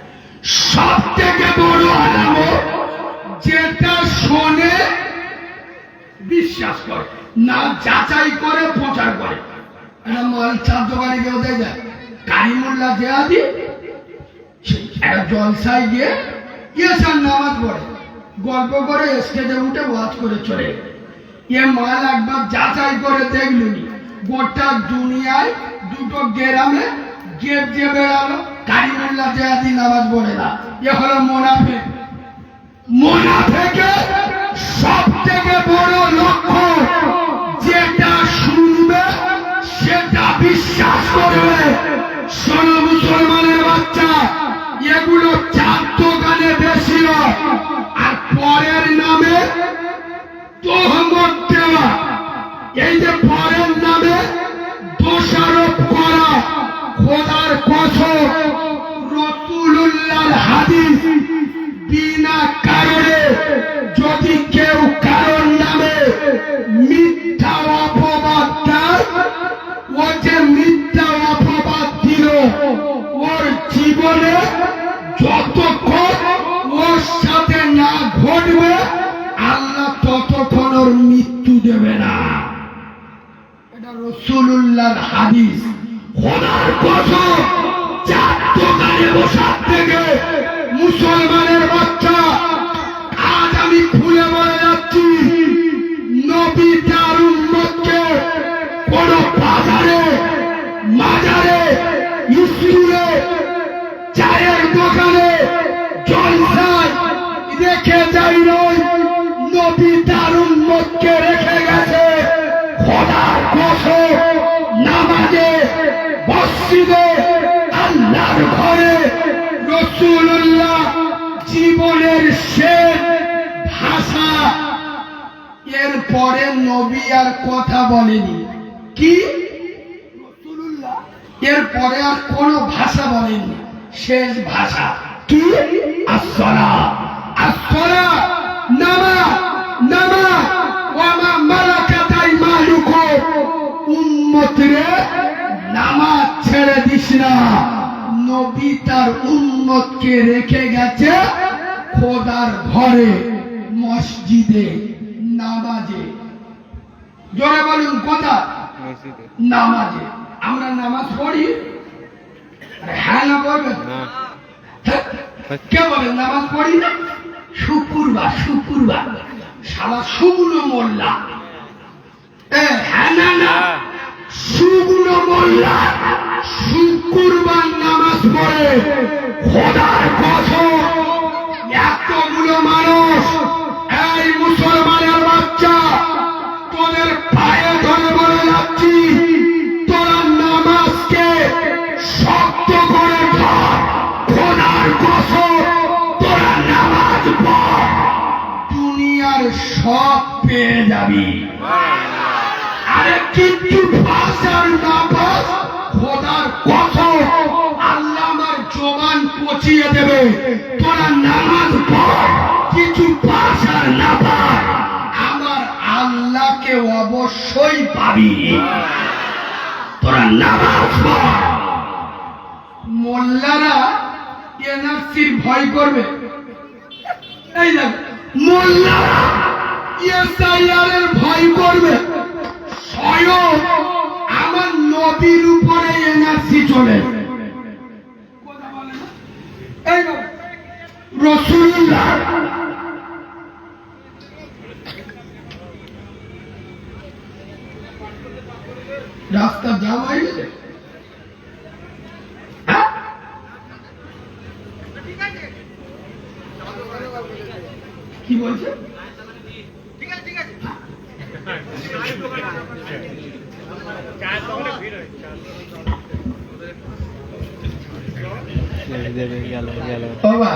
A: সব থেকে বড় আলামত যেটা শোনে বিশ্বাস করে না, যাচাই করে প্রচার করে। একটা মাল চার দোকানে কেউ দেয় যায়, কারিমুল্লাহ জেহাদি একটা জলসায় গিয়ে ইয়েসার নামাজ পড়ে, গল্প করে স্টেজে উঠে ওয়াজ করে চলে। এ মাল একবার যাচাই করে দেখলুনি, গোটা দুনিয়ায় দুটো গ্রামে গেপ যে বেড়ালো, কারিমুল্লাহ জেহাদি নামাজ পড়ে না। এ হলো মোনাফেক। মোনাফেকের সব থেকে বড় লক্ষ্য যেটা শুনবে সেটা বিশ্বাস করবে। শোনো মুসলমানের বাচ্চা, এগুলো চার দোকানে বেশি হয়, আর পরের নামে তোহমত দেওয়া, এই যে পরের নামে দোষারোপ করা, খোদার কসম রাসূলুল্লাহর হাদিস, বিনা কারণে যদি কেউ কারোর নামে মিথ্যা অপবাদ দেয়, ও যে মিথ্যা অপবাদ দিল, ওর জীবনে যতক্ষণ ওর সাথে না ঘটবে আল্লাহ ততক্ষণ ওর মৃত্যু দেবে না। এটা রাসূলুল্লাহর হাদিস। খোদার কসম, চার দোকানে বসার থেকে মুসলমানের বাচ্চা, আজ আমি খুলে বলে যাচ্ছি, নবী তার উম্মতকে কোন বাজারে, মাজারে, স্কুলে, চায়ের দোকানে, জলসায় রেখে যাই নয়, নবী তার উম্মতকে রেখে গেছে খোদার কসম নামাজে, মসজিদে, আল্লাহর ঘরে। রাসূলুল্লাহ জীবনের শেষ ভাষা, এরপরে নবী আর কথা বলেনি। কি? রাসূলুল্লাহ এরপরে আর কোন ভাষা বলেনি, শেষ ভাষা কি? আসসালাত, আসসালাত, নামাজ, নামাজ, ওয়া মা মালাকাত আইমানুকুম। উম্মতরে নামাজ ছেড়ে দিস না। নবী তার উম্মতকে রেখে গেছে খোদার ঘরে, মসজিদে, নামাজে। জোরে বলুন কথা,
B: মসজিদে।
A: নামাজে। আমরা নামাজ পড়ি, আরে হ্যাঁ না বলবেন?
B: না।
A: কে বলেন নামাজ পড়ি না? শুক্রবার, শুক্রবার সারা শুকনো মোল্লা, হ্যাঁ না না, শুকনো মোল্লা শুক্রবার নামাজ পড়ে। খোদার কসম, এতগুলো মানুষ, এই মুসলমানের বাচ্চা, তোদের পায়ে ধরে বলে যাচ্ছি, তোরা নামাজকে শক্ত করে ধর। খোদার কসম, তোরা নামাজ পড়, দুনিয়ার সব পেয়ে যাবি। আরে কিন্তু ভাষার নামাজ, খোদার কসম আল্লাহ আমার জবান পচিয়ে দেবে। তোরা নামাজ পড়, কিছু ভাষার না পার, আমার আল্লাহকে অবশ্যই পাবি। তোরা নামাজ পড়। মোল্লারা এনআরসির ভয় করবে, এই দেখ মোল্লারা এসআইআর এর ভয় করবে। স্বয়ং আমার নবীর উপরে এনআরসি চলে। এই রাসূলুল্লাহ রাস্তা জাম হয়ে গেছে, হ্যাঁ? কি বলছে? বাবা,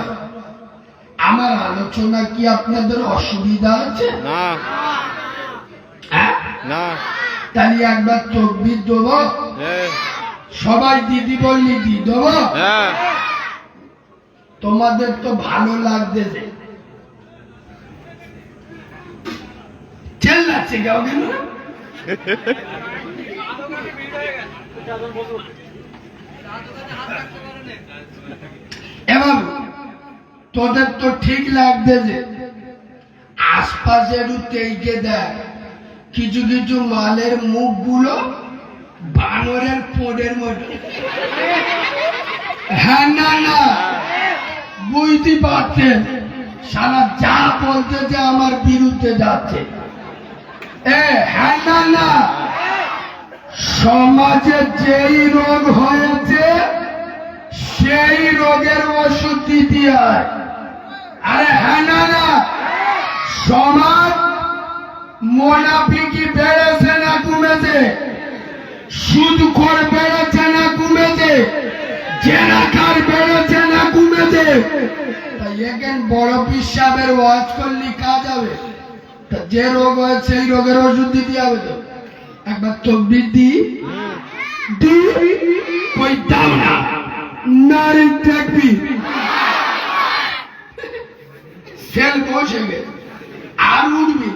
A: আমার আলোচনা কি আপনাদের অসুবিধা আছে?
B: না
A: হ্যাঁ?
B: না।
A: তাহলে একবার তকবীর দেবো,
B: হ্যাঁ
A: সবাই দিদি বললি দি দেবো।
B: হ্যাঁ।
A: তোমাদের তো ভালো লাগতেছে, চেল্লাচ্ছে কেউ কেন? এবার তোদের তো ঠিক লাগবে যে আশপাশে একটু তেইকে দেয়, কিছু কিছু মালের মুখগুলো বানরের পোড়ের মতো। হ্যাঁ না না, বুঝতে পারছেন সারা যা বলতেছে আমার বিরুদ্ধে যাচ্ছে। হ্যাঁ না না, সমাজে যেই রোগ হয়েছে সেই রোগের ওষুধ দিতে হয়। আরে হ্যাঁ না না, সমাজ মোনাফিকি বেড়েছে না কমেছে? সুদখোর বেড়েছে না কমেছে? জেনাকার বেড়েছে না কমেছে? তাই এখানে বড় পিসাবের ওয়াজ করলে কাজ হবে? তা যে রোগ হয় সেই রোগের ওষুধ দিতে হবে তো। একবার তকবীর দি দি কই দাও না, নারী দেখবি সেল বসে গে আর উঠবি।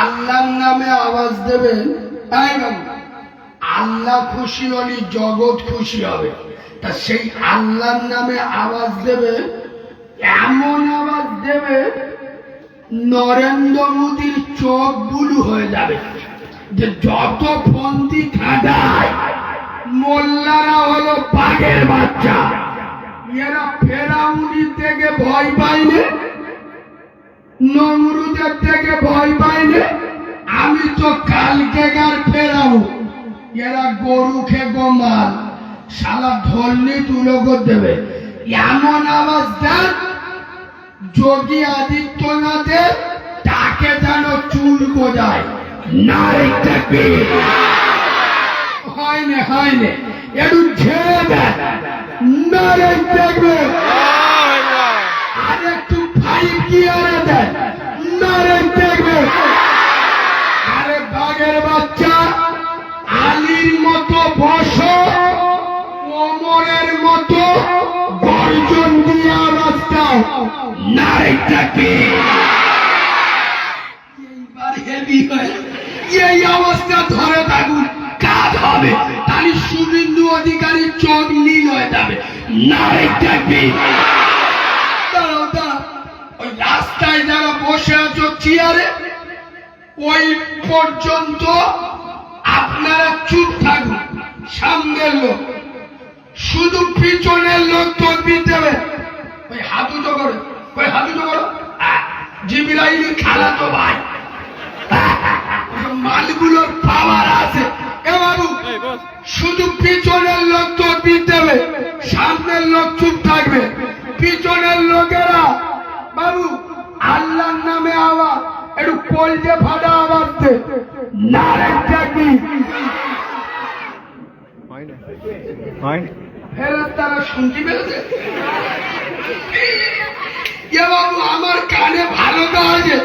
A: আল্লাহর নামে আওয়াজ দেবেন, তাই বাবু আল্লাহ খুশি হলে জগৎ খুশি হবে। তা সেই আল্লাহর নামে আওয়াজ দেবে, এমন আওয়াজ দেবে নরেন্দ্র মোদীর চোখ বুলু হয়ে যাবে। যে যত ফন্দি খাটায় মোল্লারা হলো বাঘের বাচ্চা, এরা ফেরাউনি থেকে ভয় পাইলে, নমরুদের থেকে ভয় পাইলে। আমি তো কালকে গার ফেরাও, এরা গরু খে গোমাল, শালা ধরলি তুলো করে দেবে। এমন আওয়াজ দেন যোগী আদিত্যনাথের তাকে যেন চুল গোজায়। নারী থাকবে হয়নি হয়নি, একটু ঝেড়ে দেন, নারী থাকবে। আর একটু ফাইভ গিয়ারে দেন, নারী থাকবে। আরে বাঘের বাচ্চা, আলীর মতো বস, ওমরের মতো গর্জন দিয়ে আওয়াজ দাও, নারী থাকবে। এইবার হেভি হয়, এই অবস্থা ধরে থাকুন, কাজ হবে। তাহলে শুভেন্দু অধিকারী চোখ নীল হয়ে যাবে, নারী থাকবে। দাঁড়াও দাঁড়াও, ওই রাস্তায় যারা বসে আছো চেয়ারে, ওই পর্যন্ত আপনারা চুপ থাকুন। সামনের লোক, শুধু পিছনের লোক তকবীর দেবে। ওই হাত উঁচু করে, ওই হাত উঁচু করো, জিবরাইল খালাতো ভাই, মালগুলোর পাওয়ার আছে। এ বাবু, শুধু পিছনের লোক তকবীর দেবে, সামনের লোক চুপ থাকবে। পিছনের লোকেরা বাবু আল্লাহর নামে আওয়াজ, একটু কলজে ফাটা আওয়াজ দে, নারী থাকবি। ফেরেশতারা শুনতে পেরেছে? এ বাবু আমার কানে ভালো কাজে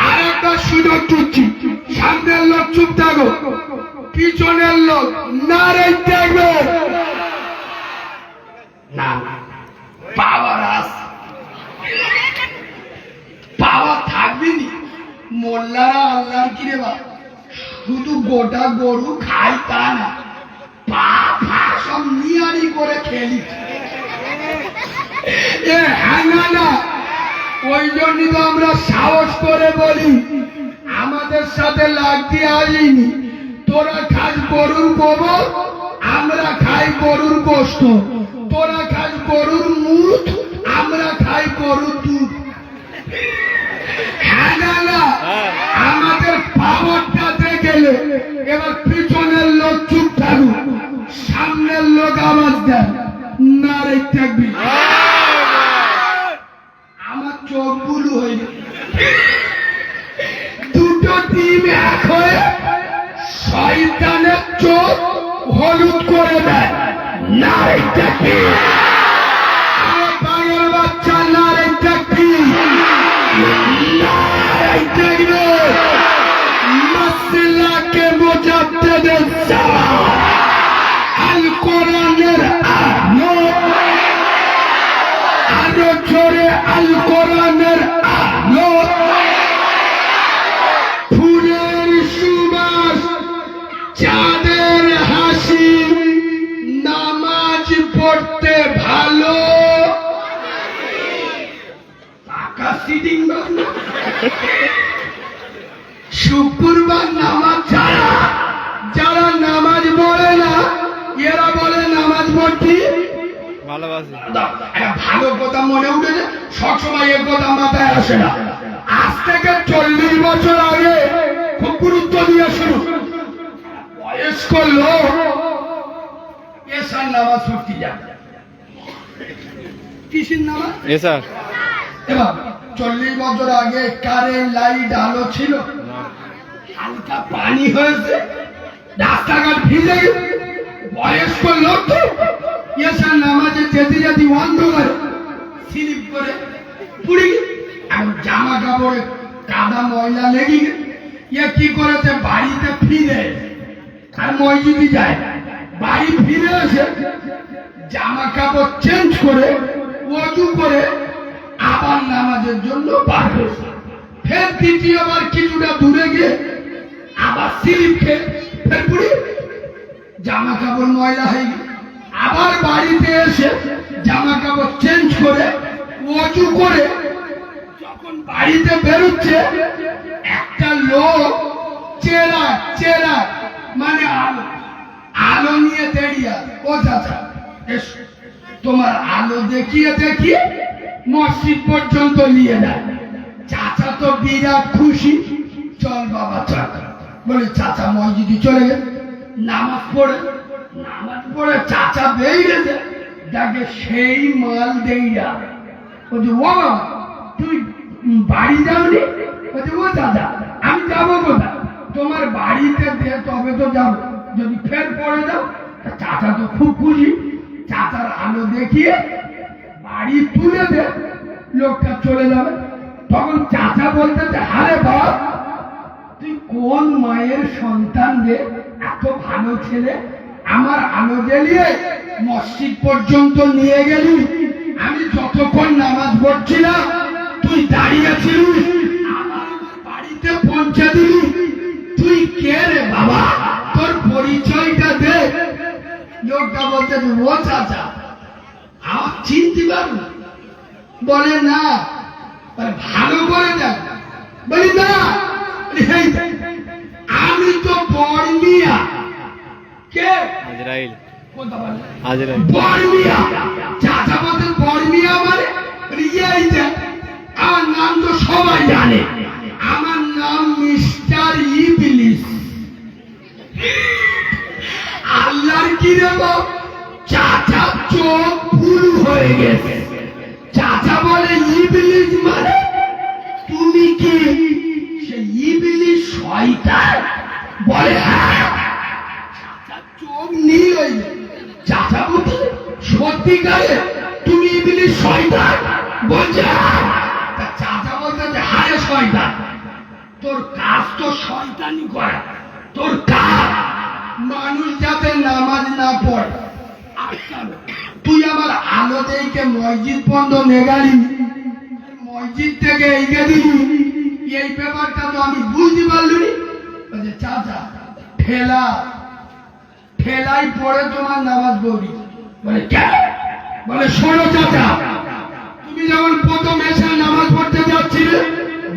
A: আর একটা সুযোগ দিচ্ছি। সামনের লোক চুপ থাকো, পিছনের লোক নারী থাকবে। না পাওয়ার আছে, পাওয়ার থাকবি নি। মোল্লারা আল্লাহর কিরে বা শুধু গোটা গরু খাই তা না, পা ফা সব নিয়ারি করে খেলি। হ্যাঁ না না, ওই জন্যই তো আমরা সাহস করে বলি আমাদের সাথে লাগতে আসিনি। তোরা খাস গরুর গোবর, আমরা খাই গরুর গোশত। তোরা খাস গরুর মুখ, আমরা খাই গরুর দুধ। হ্যাঁ না না, আমাদের পাওয়ারটা দেখলে এবার পিছনের লোক চুপ থাকুক, সামনের লোক আওয়াজ দেন, নারী থাকবি। আমার চোখ বুলু হয়ে গেল। দুটো টিম এক হয়ে শয়তানের চোখ হলুদ করে দেয়, নারী থাকবি। বাঘের বাচ্চা, নারী থাকবি, নারী থাকবে। মাসলাকে মুজাদ্দিদের জামাত, আল কোরআনের আলো, আরো জোরে আল কোরআনের আলো। ফুলের সুবাস, চাঁদের হাসি, নামাজ পড়তে ভালো, সিটিং বাস না। শুক্রবার নামাজ ছাড়া যারা নামাজ পড়ে না এরা বলে নামাজ পড়ছি
B: ভালোবাসি।
A: একটা ভালো কথা মনে উঠেছে, সবসময় এর কথা মাথায় আসে না। আজ থেকে 40 বছর আগে খুব গুরুত্ব দিয়ে শুরু, বয়স্ক লোক এসার নামাজ পড়তে যাবে। কিসের নামাজ?
B: এ স্যার
A: এবার 40 বছর আগে কারেন্ট লাইট আলো ছিল, হালকা পানি হয়েছে, রাস্তাঘাট ভিজে গেছে, বয়স্ক লোক তো এসার নামাজে যেতে যেতে অন্ধকার স্লিপ করে পুড়ে গেছে। এখন জামা কাপড়ে কাদা ময়লা লেগে গেছে। এ কি করেছে, বাড়িতে ফিরে আর মসজিদে যায়, বাড়ি ফিরে এসে জামা কাপড় চেঞ্জ করে ওযু করে আবার নামাজের জন্য বার হয়েছে। ফের দ্বিতীয়বার কিছুটা দূরে গিয়ে আবার স্লিপ খেয়ে ফের পুড়ে জামা কাপড় ময়লা হয়ে গেছে। আবার বাড়িতে এসে জামা কাপড় চেঞ্জ করে ওযু করে যখন বাড়িতে বেরোচ্ছে একটা লোক চেরা চেরা মানে আলো আলো নিয়ে দাঁড়িয়ে, ও চাচা এসো, তোমার আলো দেখিয়ে দেখিয়ে মসজিদ পর্যন্ত নিয়ে যায়। চাচা তো বিরাট খুশি, চল বাবা চল। বলে চাচা মসজিদে চলে গেছে, নামাজ পড়ে চাচা বেরিয়েছে, দেখে সেই মাল দেইয়া। বলছে ও বাবা তুই বাড়ি যাবনি? বলছে ও দাদা আমি যাবো কোথায়, তোমার বাড়িতে দে তবে তো যাবো, যদি ফের পড়ে যাও। চাচা তো খুব খুশি, চাচার আলো দেখিয়ে বাড়ি তুলে দে, লোকটা চলে যাবে। তখন চাচা বলতেছে, হারে বাপ তুই কোন মায়ের সন্তান রে, এত ভালো ছেলে, আমার আলো জ্বালিয়ে মসজিদ পর্যন্ত নিয়ে গেলি, আমি যতক্ষণ নামাজ পড়ছিলাম তুই দাঁড়িয়েছিলি, আমার বাড়িতে পৌঁছে দিলি, তুই কে রে বাবা, তোর পরিচয়টা দে। লোকটা বলতে ও চাচা আমার চিনতে পারবো? বলে না। ভালো করে দেখ। বলি না, আমি তো বর্মিয়া। কে?
B: আজরাইল।
A: কোথা বলে?
B: আজরাইল।
A: বর্মিয়া। চাচা বলতে বর্মিয়া মানে আমার নাম তো সবাই জানে, আমার নাম মিস্টার ইবলিস। আল্লাহর কি রে বাপ, চাচা চোখ ফুল হয়ে গেছে। চাচা বলে ইবলিস মানে তুমি কি সে ইবলিস শয়তান? বলে হ্যাঁ। চাচা চোখ নীল হয়ে গেছে। চাচা বলছে সত্যিকারে তুমি ইবলিস শয়তান? বলছে হ্যাঁ। তা চাচা বলতে হারে শয়তান, তোর কাজ তো শয়তানি করা, তোর কাজ মানুষ যাতে নামাজ না পড়ে। তুই আমার আলো দেখে মসজিদ বন্ধ নেগালি, মসজিদ থেকে এইকে দিলি, এই ব্যাপারটা তো আমি বুঝতে পারলি। বলছে চাচা ঠেলাই পড়ে তোমার নামাজ পড়ি। বলে কেন? বলে শোনো চাচা, তুমি যখন প্রথম এসে নামাজ পড়তে যাচ্ছিলে,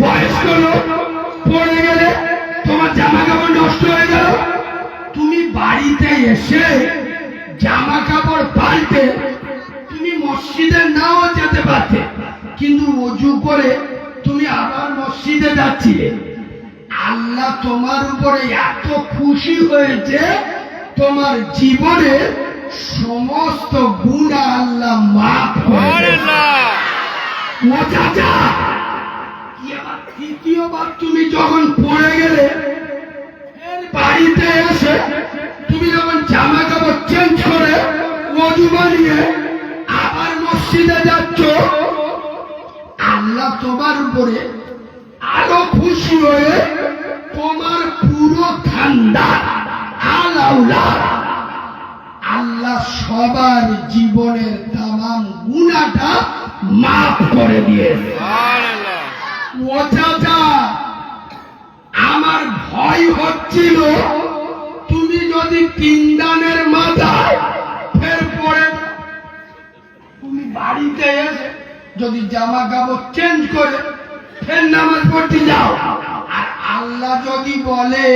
A: বয়স্ক লোক পড়ে গেলে তোমার জামা কাপড় নষ্ট হয়ে গেল, তুমি বাড়িতে এসে জামা কাপড় পাল্টে তুমি মসজিদে নাও যেতে পারতে, কিন্তু ওযু করে তুমি আবার মসজিদে যাচ্ছিলে। আল্লাহ তোমার উপরে এত খুশি হয়েছে, তোমার জীবনে সমস্ত গুনাহ আল্লাহ মাফ করে দিয়েছে। ও চাচা, তৃতীয়বার তুমি যখন পড়ে গেলে, বাড়িতে এসে তুমি যখন জামা কাপড় চেঞ্জ করে ওযু বানিয়ে আবার মসজিদে যাচ্ছ, আল্লাহ তোমার উপরে আরো খুশি হয়ে তোমার পুরো ঠান্ডা আল্লাহ সবার জীবনের তামাম গুনাহটা মাফ করে দিয়েছে। ও চাচা, আমার ভয় হচ্ছিল তুমি যদি তিনদানের মাথায় ফের পড়ে, তুমি বাড়িতে এসে যদি জামা কাপড় চেঞ্জ করে ফের নামাজ পড়তে যাও। আর আল্লাহ যদি বলে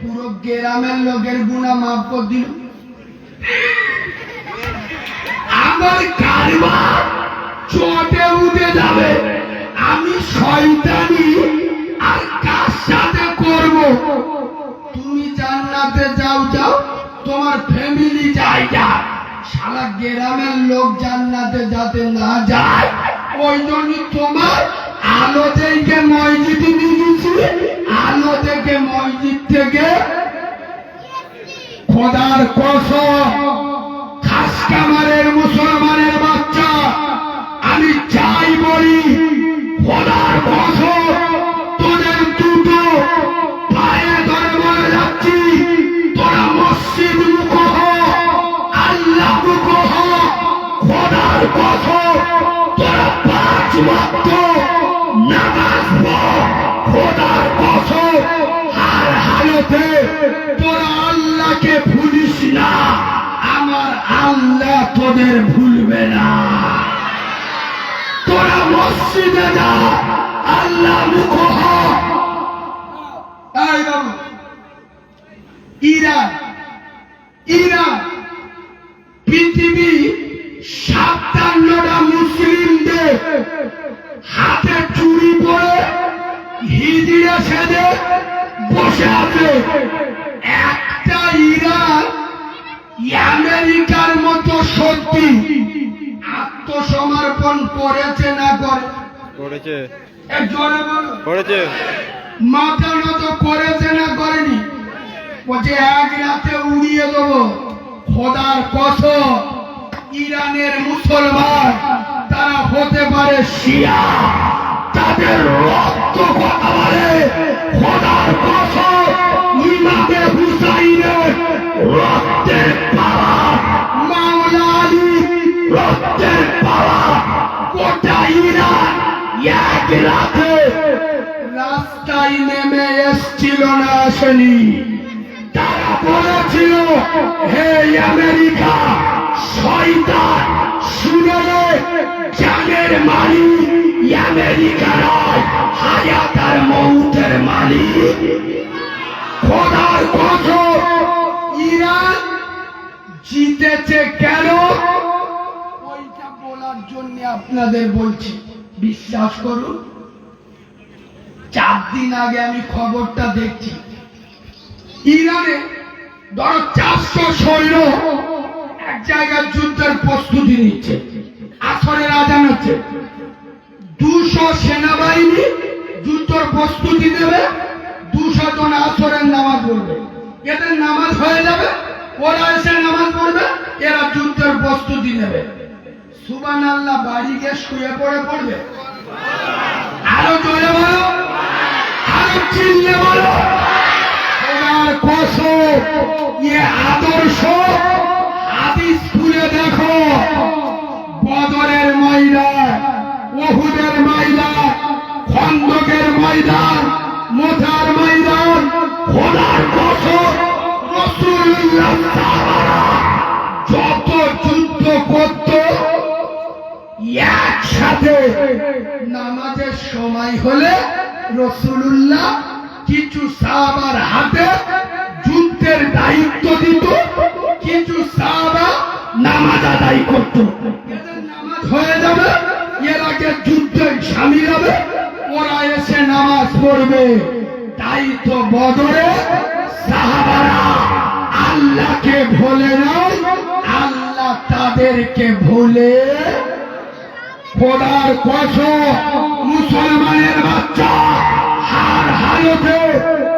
A: পুরো গ্রামের লোকের গুনাহ মাফ করে দিল, আমার কারবার চটে উঠে যাবে। আমি শয়তানি আর কার সাথে করব? তুমি জান্নাতে যাও, যাও, তোমার ফ্যামিলি যায়, যা, সারা গ্রামের লোক জান্নাতে যাতে না যায়, ওই জন্য তোমার আলো থেকে মসজিদে নিয়ে গেছি। আলো থেকে মসজিদ থেকে খোদার কসম, খাস কামারের মুসলমানের বাচ্চা, আমি চাই বলি খোদার কসম, তোদের দুটো পায়ে ধরে বলে যাচ্ছি, তোরা মসজিদ মুখ হ, আল্লাহ মুখ হ। খোদার কসম, তোরা 5 ওয়াক্ত নামাজ পড়। খোদার কসম, আর হালতে তোরা আল্লাহকে ভুলিস না, আমার আল্লাহ তোদের ভুলবে না। তোরা মসজিদে যা, আল্লাহ মুখ হ। এই বাবু, ইরান পৃথিবী 57টা মুসলিম দেশ হাতে চুরি পরে হিজড়া সেজে বসে আছে। একটা ইরান আমেরিকার মতো শক্তি আত্মসমর্পণ করেছে না করে?
B: করেছে,
A: জোরে বলো।
B: করেছে।
A: মাথা নত করেছে না করেনি? বলছে এক রাতে উড়িয়ে দেবো। খোদার কসম, ইরানের মুসলমান তারা হতে পারে শিয়া, তাদের রক্ত কথা বলে। খোদার কসম, ইমামে হুসাইনের রক্তের পাওয়া, মাওলা আলী রক্তের পাওয়া, গোটা ইরান এক রাতে রাস্তায় নেমে এসছিল না, আসেনি। তারা বলেছিল, হে আমেরিকা শয়তান, শুনে রে, জানের মালিক আমেরিকা নয়, হায়াত আর মৌতের মালিক। খোদার কসম, ইরান জিতেছে কেন? ওইটা বলার জন্য আপনাদের বলছি, বিশ্বাস করুন। 4 দিন আগে আমি খবরটা দেখছি, ইরানে ধরো 400 সৈন্য এক জায়গায় যুদ্ধের প্রস্তুতি নিচ্ছে, আসরের আজান হচ্ছে, 200 সেনাবাহিনী যুদ্ধের প্রস্তুতি নেবে, 200 জন আসরের নামাজ পড়বে। এদের নামাজ হয়ে যাবে, ওরা এসে নামাজ পড়বে, এরা যুদ্ধের প্রস্তুতি নেবে। সুবহানাল্লাহ, বাড়ি গিয়ে শুয়ে পড়বে। আরো জোরে বলো, আরো চিল্লে বলো। খোদার কসম, ये আদর্শ হাদিস খুলে দেখো। বদরের ময়দান, উহুদের ময়দান, খন্দকের ময়দান, মোতার ময়দান, খোদার কসম, রাসূলুল্লাহ সাহাবারা যত যুদ্ধ করত, একসাথে নামাজের সময় হলে রাসূলুল্লাহ কিছু সাহাবার হাতে যুদ্ধের দায়িত্ব দিত, কিছু সাহাবা নামাজ আদায় করত। এদের নামাজ হয়ে যাবে, এর আগে যুদ্ধে সামিল হবে, ওরা এসে নামাজ পড়বে। তাই তো বদরে সাহাবারা আল্লাহকে ভোলে নাই, আল্লাহ তাদেরকে ভোলে। খোদার কসম, মুসলমানের বাচ্চা, হার হালতে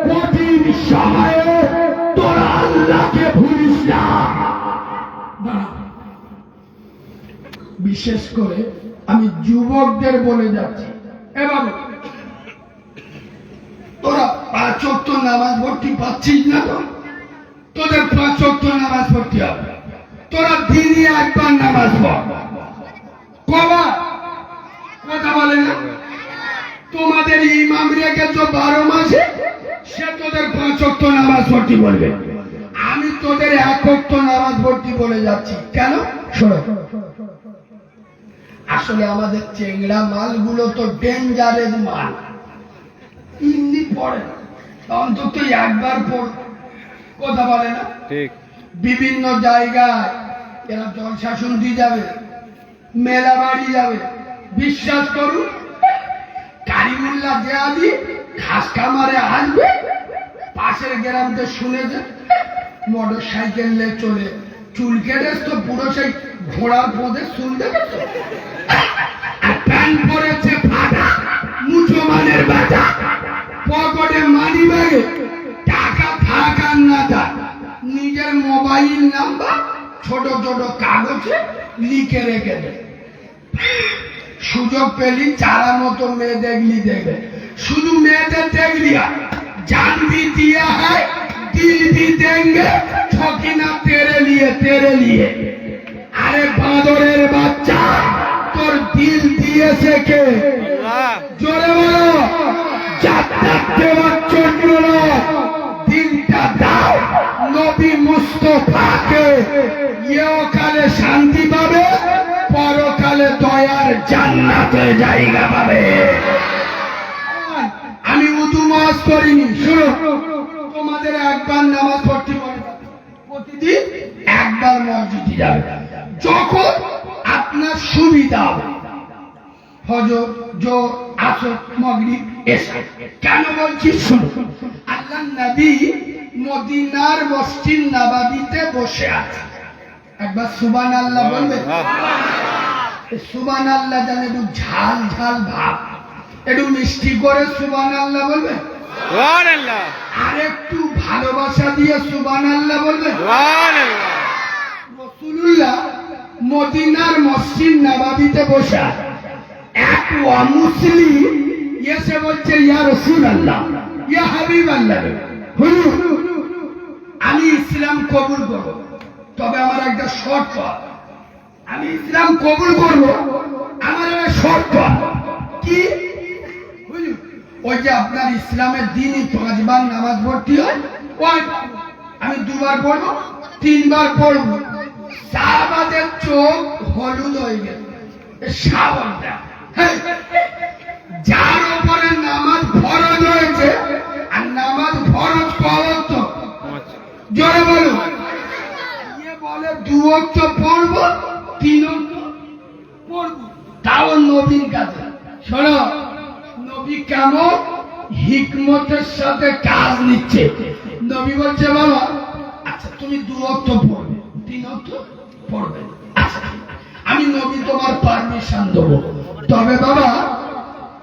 A: কঠিন সময়ে তোরা আল্লাহকে ভুলিস না। বিশেষ করে আমি যুবকদের বলে যাচ্ছি, এবার তোরা 5 ওয়াক্ত নামাজ পড়তে পাচ্ছিস না তো? তোদের 5 ওয়াক্ত নামাজ পড়তে হবে। তোরা দিনে একবার নামাজ পড়। কবার? কথা বলে না। তোমাদের ইমাম রেখেছো 12 মাসে, সে তোদের 5 ওয়াক্ত নামাজ পড়তে বলবে। আমি তোদের 1 ওয়াক্ত নামাজ পড়তে বলে যাচ্ছি। কেন? শোনো, আসলে আমাদের চেংড়া মালগুলো তো ডেঞ্জারের মাল, হিন্দি পড়ে না, অন্তত একবার পড়, কথা বলে না।
B: ঠিক।
A: বিভিন্ন জায়গায় এরা জলসা শুনতে যাবে, মেলা বাড়ি যাবে, বিশ্বাস করুন কারিমুল্লাহ জিয়াদি ঘাস খামারে আসবে, পাশের গ্রামতে শুনেছে মোটর সাইকেল নিয়ে চলে, চুল কেটে তো পুরো সেই ঘোড়ার পথে চুল দেখেছে, আর প্যান্ট পরেছে ফাটা, মুঠো মানের বাটা, পকেটে মানি ব্যাগে টাকা থাক আর না থাক, নিজের মোবাইল নাম্বার ছোট ছোট কাগজে লিখে রেখে দেয়। সুযোগ পেলি চারা মতো মেয়ে দেখলি দেখবে, শুধু মেয়েদের দেখলি জানবি দিয়া है दिल भी देंगे ठोकिना तेरे लिए। আরে বাঁদরের বাচ্চা তোর দিল দিয়েছে কে?
B: আল্লাহ।
A: জোরে বলো, জান্নাত দেওয়ার জন্য নয়, দিলটা দাও নবী মুস্তাফাকে, ইহকালে শান্তি পাবে, পরকালে দয়ার জান্নাতে জায়গা পাবে। আমি উদু মাস করিনি, শুনো তোমাদের একবার নামাজ পড়তে পারবে, প্রতিদিন একবার মসজিদে যাবে, যখন আপনার সুবিধা হবে, ফজর, জোহর, আসর, মাগরিব, এশা। কেন বলছি শুনো, আল্লাহ নবী মদিনার মসজিদ নববীতে বসে আছে, একবার সুবহানাল্লাহ বলবে। সুবহানাল্লাহ জানে একটু ঝাল ঝাল ভাব, একটু মিষ্টি করে সুবহানাল্লাহ বলবে,
B: সুবহানাল্লাহ।
A: আর একটু ভালোবাসা দিয়ে সুবহানাল্লাহ বলবে।
B: সুবহানাল্লাহ।
A: রাসূলুল্লাহ মদিনার মসজিদ নববীতে বসে আছে, এক অমুসলিম এসে বলছে ইয়া রাসূলুল্লাহ, ইয়া হাবিবাল্লাহ, হুজুর আমি ইসলাম কবুল করব, তবে আমার একটা শর্ত আছে। আমি ইসলাম কবুল করব, আমার একটা শর্ত আছে। কি? হুজুর ওই যে আপনার ইসলামের দিনই 5 বার নামাজ পড়তে হয়, ওই আমি 2 বার পড়বো, 3 বার পড়বো। সাহাবাদের চোখ হলুদ হয়ে গেল, সাবনটা যার উপরে নামাজ ফরজ হয়েছে, আর নামাজ ফরজ কত? জোরে বলো। ইয়ে বলে 2 ওয়াক্ত পড়বো, 3 ওয়াক্ত পড়বো, তাও নবীর কাছে। শোনো নবী কেমন হিকমতের সাথে কাজ নিচ্ছে। নবী বলছে বাবা আচ্ছা তুমি 2 ওয়াক্ত পড়বে, 3 ওয়াক্ত পড়বে, আচ্ছা আমি নবী তোমার পারমিশন দেবো, তবে বাবা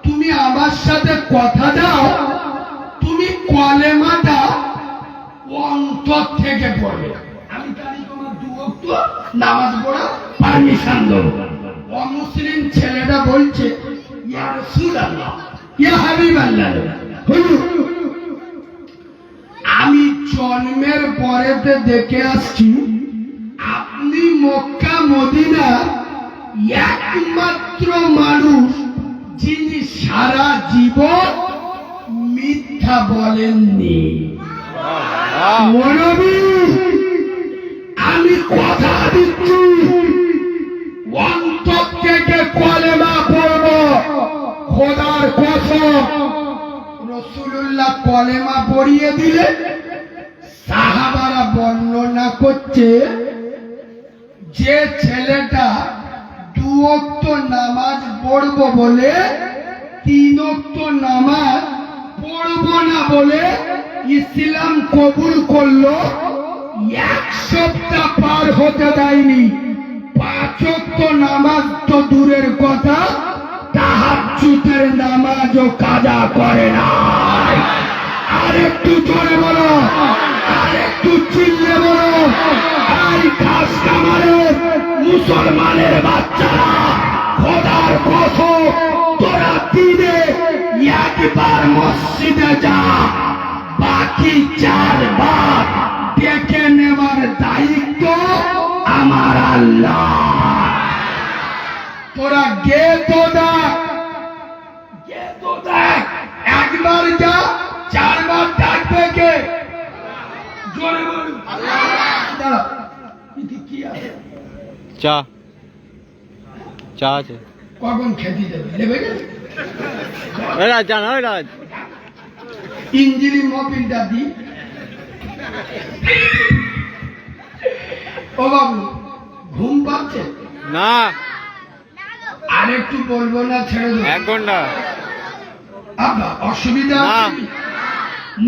A: তুমি আমার সাথে কথা দাও, তুমি কলেমাটা অন্তর থেকে পড়বে, আমি তাহলে তোমার 2 ওয়াক্ত নামাজ পড়া পারমিশন দেবো। অমুসলিম ছেলেটা বলছে ইয়া রাসূলুল্লাহ, ইয়া হাবিবাল্লাহ, হুজুর আমি জন্মের পরেতে দেখে আসছি আপনি মক্কা মদিনা একমাত্র মানুষ যিনি সারা জীবন মিথ্যা বলেননি। নবী আমি কথা দিচ্ছি অন্তর থেকে কলেমা পড়ব, খোদার কসম। রাসূলুল্লাহ কলেমা পড়িয়ে দিলে সাহাবারা বর্ণনা করছে যে ছেলেটা 2 ওয়াক্ত নামাজ পড়ব বলে 3 ওয়াক্ত নামাজ পড়ব না বলে ইসলাম কবুল করলো, 1 সপ্তাহ পার হতে দেয়নি, 5 ওয়াক্ত নামাজ তো দূরের কথা, তাহাজ্জুদের নামাজও কাজা করে না। আরেকটু জোরে বলো, আরেকটু চিল্লে বলো, আর ঘাস খামারের মুসলমানের বাচ্চারা, খোদার কসম তোরা দিনে একবার মসজিদে যা, বাকি 4 বার দেখে নেবার দায়িত্ব আমার আল্লাহ। তোরা গে তো দেখ, গে তো দেখ, একবার যা 4 বার ডাকবে কে? জোরে বলুন আল্লাহ। কি আছে?
B: চা চা আছে।
A: কখন খেতে যাবে লেবে গেছে
B: ওই রাজ জান ওই রাজ
A: ইঞ্জিলি মপিনটা দি ও বাবু ঘুম পাচ্ছে
B: না
A: আর একটু বলবো না ছেড়ে দেবো
B: 1 ঘন্টা
A: আব্বা অসুবিধা
B: না।
A: আছে কি?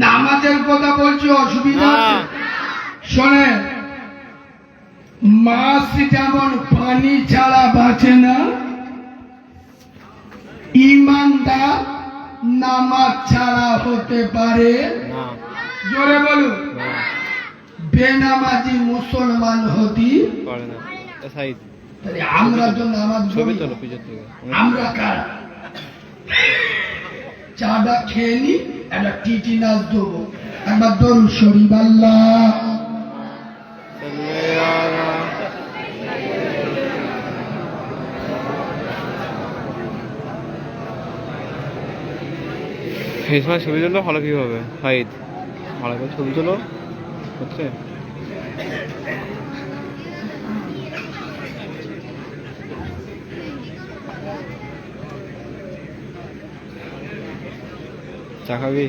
A: নামাজের কথা বলছি অসুবিধা
B: না।
A: আছে শোনেন মাছ যেমন পানি ছাড়া বাঁচে না ইমানদার নামাজ ছাড়া হতে পারে
B: না
A: জোরে বলুন
B: না
A: বেনামাজি মুসলমান হতি
B: পারে না সাইড
A: তাহলে আমরা তো নামাজ
B: ছবি
A: পড়ি
B: তোলো
A: না।
B: পিছন থেকে
A: আমরা কারা চাটা খেয়ে নি একটা টিটি নাচ দেবো একবার দরুদ শরীফ আল্লাহ
B: এই সময় ছবি তুললে ভালো কি হবে সাইড ভালো করে ছবি তোলো হচ্ছে চা খাবি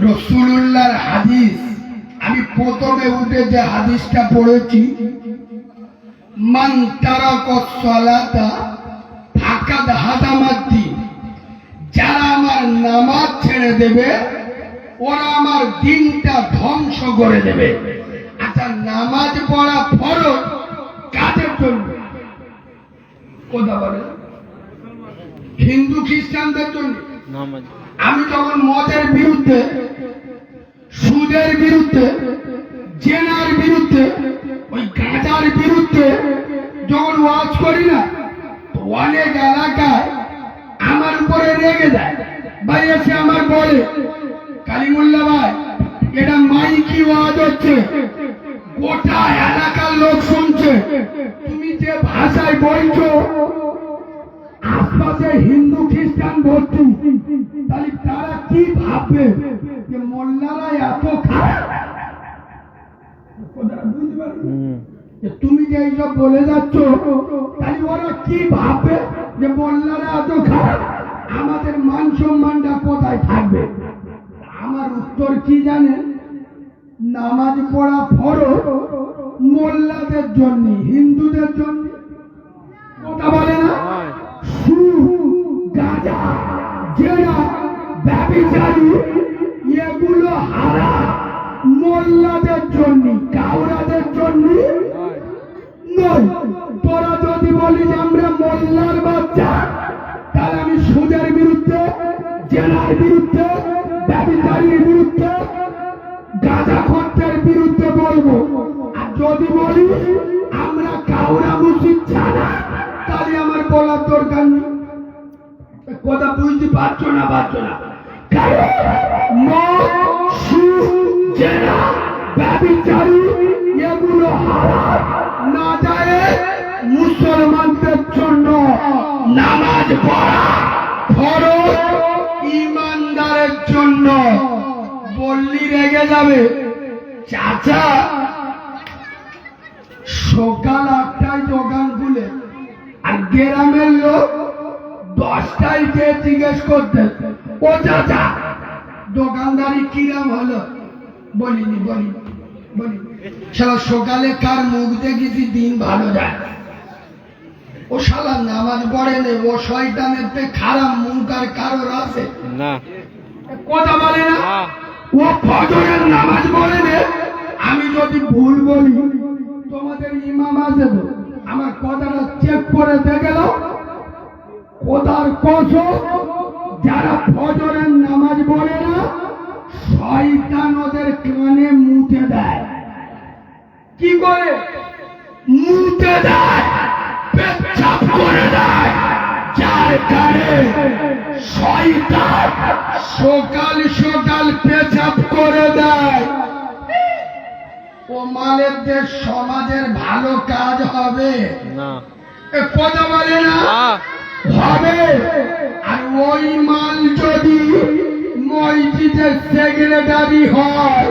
A: রসুলুল্লাহর হাদিস আমি প্রথমে উঠে যে হাদিসটা পড়েছি মান তারাকাস সালাতা ফাকাদ হাদামাদ্দিন যারা আমার নামাজ ছেড়ে দেবে ওরা আমার দিনটা ধ্বংস করে দেবে আচ্ছা নামাজ পড়া ফরজ কাদের জন্য কথা বলে হিন্দু খ্রিস্টানদের জন্য
B: নামাজ
A: আমি যখন মদের বিরুদ্ধে সুদের বিরুদ্ধে জেনার বিরুদ্ধে ওই গাঁজার বিরুদ্ধে যখন ওয়াজ করি না তো অনেক এলাকায় আমার উপরে রেগে যায় ভাই এসে আমার বলে কালিমুল্লাহ ভাই এটা মাইকি ওয়াজ হচ্ছে গোটা এলাকার লোক শুনছে তুমি যে ভাষায় বলছো আশপাশে হিন্দু খ্রিস্টান ভর্তি তাহলে তারা কি ভাববে যে মোল্লারা এত খারাপ কথাটা বুঝতে পারছো? যে তুমি যে এইসব বলে যাচ্ছ তাহলে ওরা কি ভাববে যে মোল্লারা এত খারাপ আমাদের মান সম্মানটা কোথায় থাকবে আমার উত্তর কি জানেন নামাজ পড়া ফরজ মোল্লাদের জন্য হিন্দুদের জন্য কথা বলে না গাঁজা জেনা ব্যভিচারী এগুলো হারাম মোল্লাদের জন্য কাউরাদের জন্য নয় তোরা যদি বলিস আমরা মোল্লার বাচ্চা তাহলে আমি সুদের বিরুদ্ধে জেনার বিরুদ্ধে ব্যভিচারীর বিরুদ্ধে গাঁজা খরচের বিরুদ্ধে বলবো আর যদি বলি আমরা কাউরা মুসিদ ছাড়া তাহলে আমার বলার দরকার নেই কথা বুঝতে পারছো না ব্যভিচারী এগুলো হারাম না যায় মুসলমানদের জন্য নামাজ পড়া ফরজ ইমানদারের জন্য বললি রেগে যাবে চাচা সকাল 8টায় দোকান খুলে আর গ্রামের লোক 10টায় গিয়ে জিজ্ঞেস করতে ও চাচা দোকানদারি কিরাম হলো বলিনি শালা সকালে কার মুখ দেখেছি দিন ভালো যায় ও শালা নামাজ পড়ে নে ও শয়তানের তে খারাপ মুখ আর কারোর আছে
B: না
A: কথা বলে না
B: না
A: ও ফজরের নামাজ পড়ে নে আমি যদি ভুল বলি তোমাদের ইমাম আছে তো আমার কথাটা চেক করে দেখে দাও খোদার কসম যারা ফজরের নামাজ পড়ে না শয়তান ওদের কানে মুতে দেয় কি করে মুতে দেয় পেচ্ছাপ করে দেয় যার কানে শয়তান সকাল সকাল পেচ্ছাপ করে দেয় ও মালের দেশ সমাজের ভালো কাজ হবে
B: না
A: কথা বলে না হবে আর ওই মাল যদি মসজিদের সেক্রেটারি হয়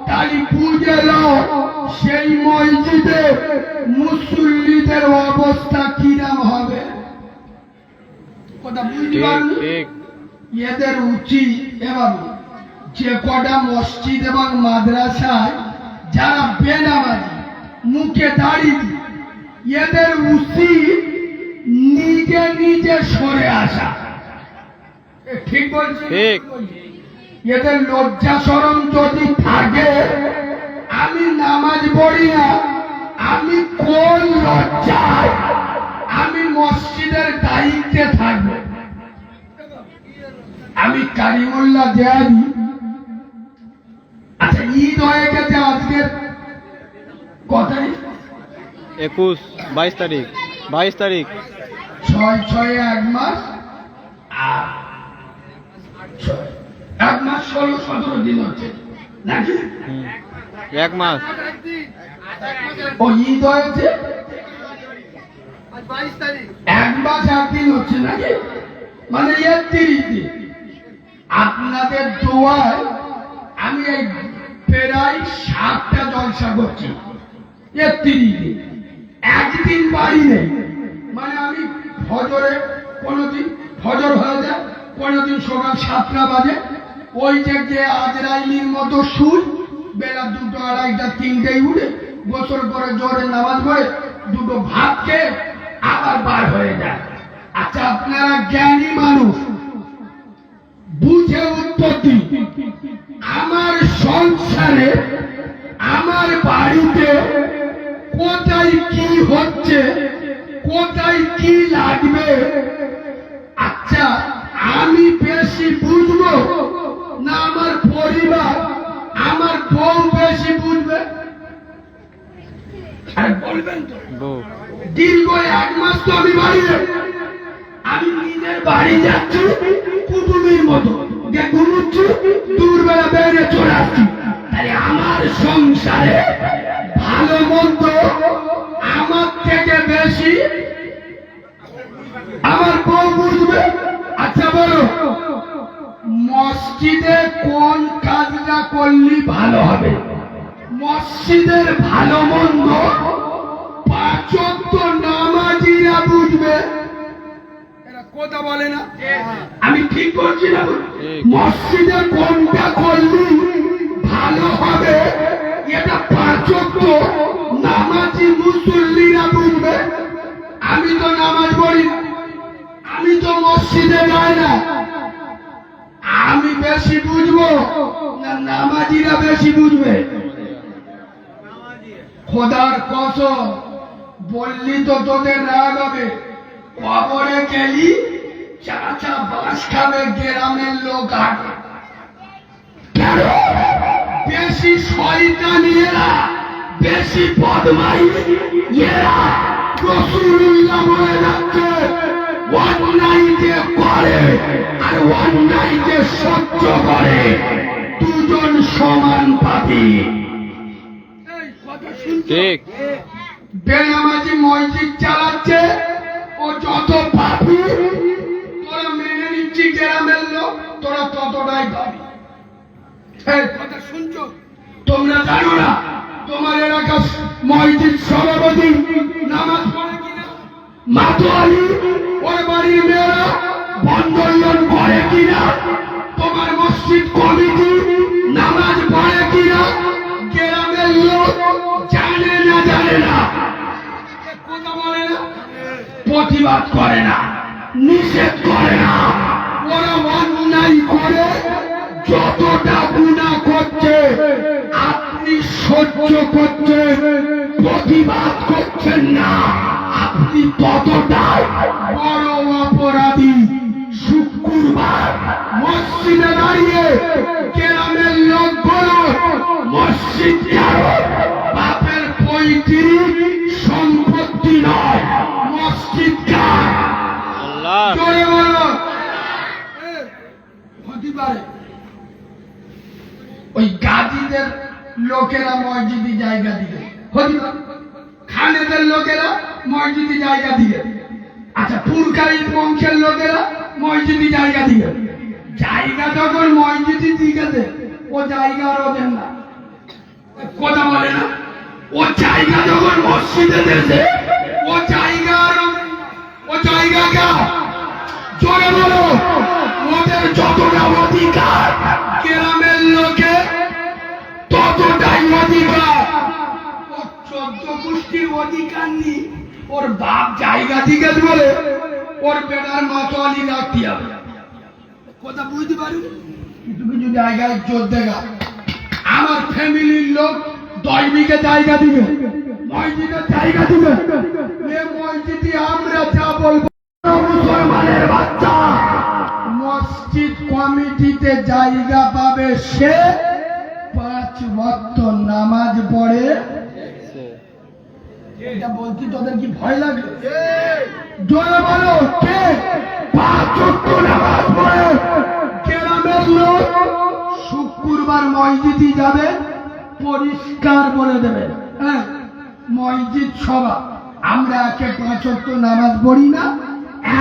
A: তাহলে বুঝে নাও সেই মসজিদে মুসল্লিদের অবস্থা কিরম হবে। কথা বুঝতে
B: ঠিক
A: পারলি?
B: ঠিক
A: এদের উচিত এবার যে কটা মসজিদ এবং মাদ্রাসায় যারা বেনামাজি মুখে দাঁড়িয়ে এদের উচিত নিজে নিজে সরে আসা। এ ঠিক বলছি?
B: ঠিক।
A: এদের লজ্জা শরম যদি থাকে, আমি নামাজ পড়ি না, আমি কোন লজ্জায় আমি মসজিদের দায়িত্বে থাকবো? আমি কারিমুল্লাহ দেয়ারি। আচ্ছা, ঈদ হয়ে গেছে আজকের কথাই
B: 22 তারিখ 22 তারিখ
A: 6 এক মাস আর 16-17 দিন হচ্ছে নাকি?
B: এক মাস
A: ও ঈদ হয়েছে 1 মাস 1 দিন হচ্ছে নাকি? মানে 31 দিন। আপনাদের দোয়ায় আমি এই প্রায় 7টা জলসা করছি 31 দিন, একদিন বাড়ি নেই। মানে আমি ফজরে কোনোদিন ফজর হয়ে যায়, কোনোদিন সকাল 7টা বাজে, ওই যে আজরাইলির মতো শুই, বেলা 2টো 2:30টা 3টেই উঠে গোসল করে জোরে নামাজ পড়ে 2টো ভাত খেয়ে আবার বার হয়ে যায়। আচ্ছা, আপনারা জ্ঞানী মানুষ, বুঝে উত্তর দিন। আমার সংসারে আমার বাড়িতে কোথায় কি হচ্ছে, কোথায় কি লাগবে, আচ্ছা আমি বেশি বুঝবো না আমার পরিবার, আমার বউ বেশি বুঝবে? আরে বলবেন তো।
B: বউ
A: দীর্ঘ 1 মাস তো আমি বাড়ি নেই। আমি নিজের বাড়ি যাচ্ছি কুটুমির মতো, যে ঘুমুচ্ছি, দূরবেলা বেড়ে চলে আসছি। তাই আমার সংসারে ভালো মন্দ আমার থেকে বেশি আমার বউ বুঝবে। আচ্ছা বলো, মসজিদে কোন কাজটা করলে ভালো হবে? মসজিদের ভালো মন্দ 5 ওয়াক্ত নামাজিরা বুঝবে। এরা কথা বলে না, আমি ঠিক করছি না? মসজিদে কোনটা করলে ভালো হবে এটা 5 ওয়াক্ত নামাজি মুসল্লিরা বুঝবে। আমি তো নামাজ পড়ি না, আমি তো মসজিদে যাই না, আমি বেশি বুঝবো না নামাজিরা বেশি বুঝবে? খোদার কসম, বললি তো তোদের রাগ হবে। কবরে গেলি চাচা বাস খাবে, গ্রামের লোক আগে। কেন? বেশি শয়তানি এরা, বেশি বদমাই এরা। রাসূলুল্লাহ বলে যাচ্ছে, অন্যায় যে করে আর অন্যায় যে সহ্য করে, দুজন সমান পাপী।
B: ঠিক
A: বেনামাজি মসজিদ চালাচ্ছে, ও যত পাপী। তোরা মেনে নিচ্ছি গ্রামের লোক, তোরা ততটাই পাপী। এই কথা শুনছো? তোমরা জানো না তোমার এলাকার মসজিদ সভাপতি নামাজ পড়ে কিনা? মাতোয়ালি ওর বাড়ির মেয়েরা বন্ধন করে কিনা? তোমার মসজিদ কমিটি নামাজ পড়ে কিনা? গ্রামের লোক জানে না, জানে না, কথা বলে না, প্রতিবাদ করে না, নিষেধ করে না। ওরা অন্যায় করে যতটা গুনাহ করছে, আপনি সহ্য করছেন, প্রতিবাদ করছেন না, আপনি ততটাই বড় অপরাধী। শুক্রবার মসজিদে দাঁড়িয়ে গ্রামের লোক বলো, মসজিদ কারো বাপের পৈতৃক সম্পত্তি নয়, মসজিদ কার?
B: আল্লাহ
A: জোরে বলো। হতে পারে ওই গাজীদের লোকেরা মসজিদে জায়গা দিবে, হতে পারে খানেদের লোকেরা মসজিদে জায়গা দিবে। আচ্ছা, পুরকারী বংশের লোকেরা মসজিদে জায়গা দিবে। জায়গা যখন মসজিদে দিকে দেয়, ও জায়গা আর ওদের না। কথা বলে না, ও জায়গা যখন মসজিদে দেশে, ও জায়গা জোরে বলো, ওদের যতটা অধিকার গ্রামের লোকে ততটাই অধিকার। ওর 14 গোষ্ঠীর অধিকার নেই। ওর বাপ জায়গা দিকে বলে ওর বেটার মাতোয়ালি রাখতে হবে। কথা বুঝতে পারি, কিছু কিছু জায়গায় জোর দেখা আমার ফ্যামিলির লোক 10 বিঘে জায়গা দিবে, মসজিদের জায়গা দিবে, এ মসজিদে আমরা যা বলবো। মুসলমানের বাচ্চা মসজিদ কমিটিতে জায়গা পাবে, সে 5 ওয়াক্ত নামাজ পড়ে। এটা বলছি তোদের কি ভয় লাগে? জোরে বলো, কে 5 ওয়াক্ত নামাজ পড়ে? গ্রামের লোক শুক্রবার মসজিদে যাবে, পরিষ্কার করে দেবে, হ্যাঁ মসজিদ সভা, আমরা একে 5 ওয়াক্ত নামাজ পড়ি না,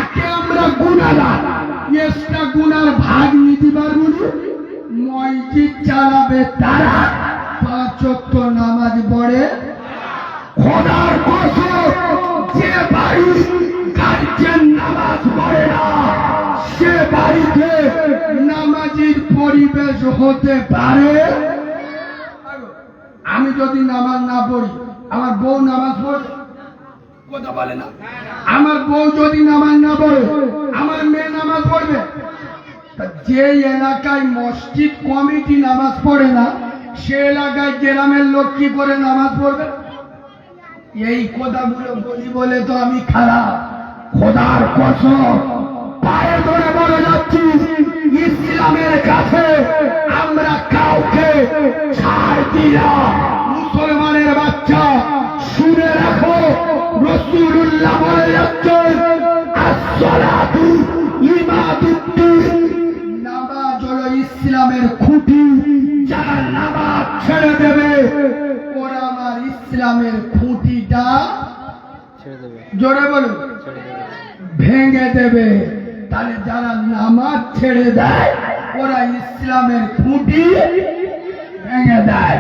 A: একে আমরা গুনাহগার, এক্সট্রা গুনার ভাগ নিতে পারবো না। মসজিদ চালাবে তারা, 5 ওয়াক্ত নামাজ পড়ে। খোদার কসম, যে বাড়ি গার্জেন নামাজ পড়ে না, সে বাড়িতে নামাজির পরিবেশ হতে পারে। আমি যদি নামাজ না পড়ি, আমার বউ নামাজ পড়ে? কথা বলে না। আমার বউ যদি নামাজ না পড়ে, আমার মেয়ে নামাজ পড়বে? যে এলাকায় মসজিদ কমিটি নামাজ পড়ে না, সে এলাকায় গ্রামের লোক কি করে নামাজ পড়বে? এই কথাগুলো বলি বলে তো আমি খারাপ। খোদার কসম, পায়ে ধরে বলে যাচ্ছি, ইসলামের কাছে আমরা কাউকে ছাড় দিই না। মুসলমানের বাচ্চা শুনে রাখো, রাসূলুল্লাহ বলে যাচ্ছেন, আসসালাতু ইমাদুদ্দিন, নামাজ হলো ইসলামের খুঁটি। যারা নামাজ ছেড়ে দেবে, ওরা আমার ইসলামের খুঁটিটা জোরে বলো ভেঙে দেবে। তাহলে যারা নামাজ ছেড়ে দেয়, ওরা ইসলামের খুঁটি ভেঙে দেয়।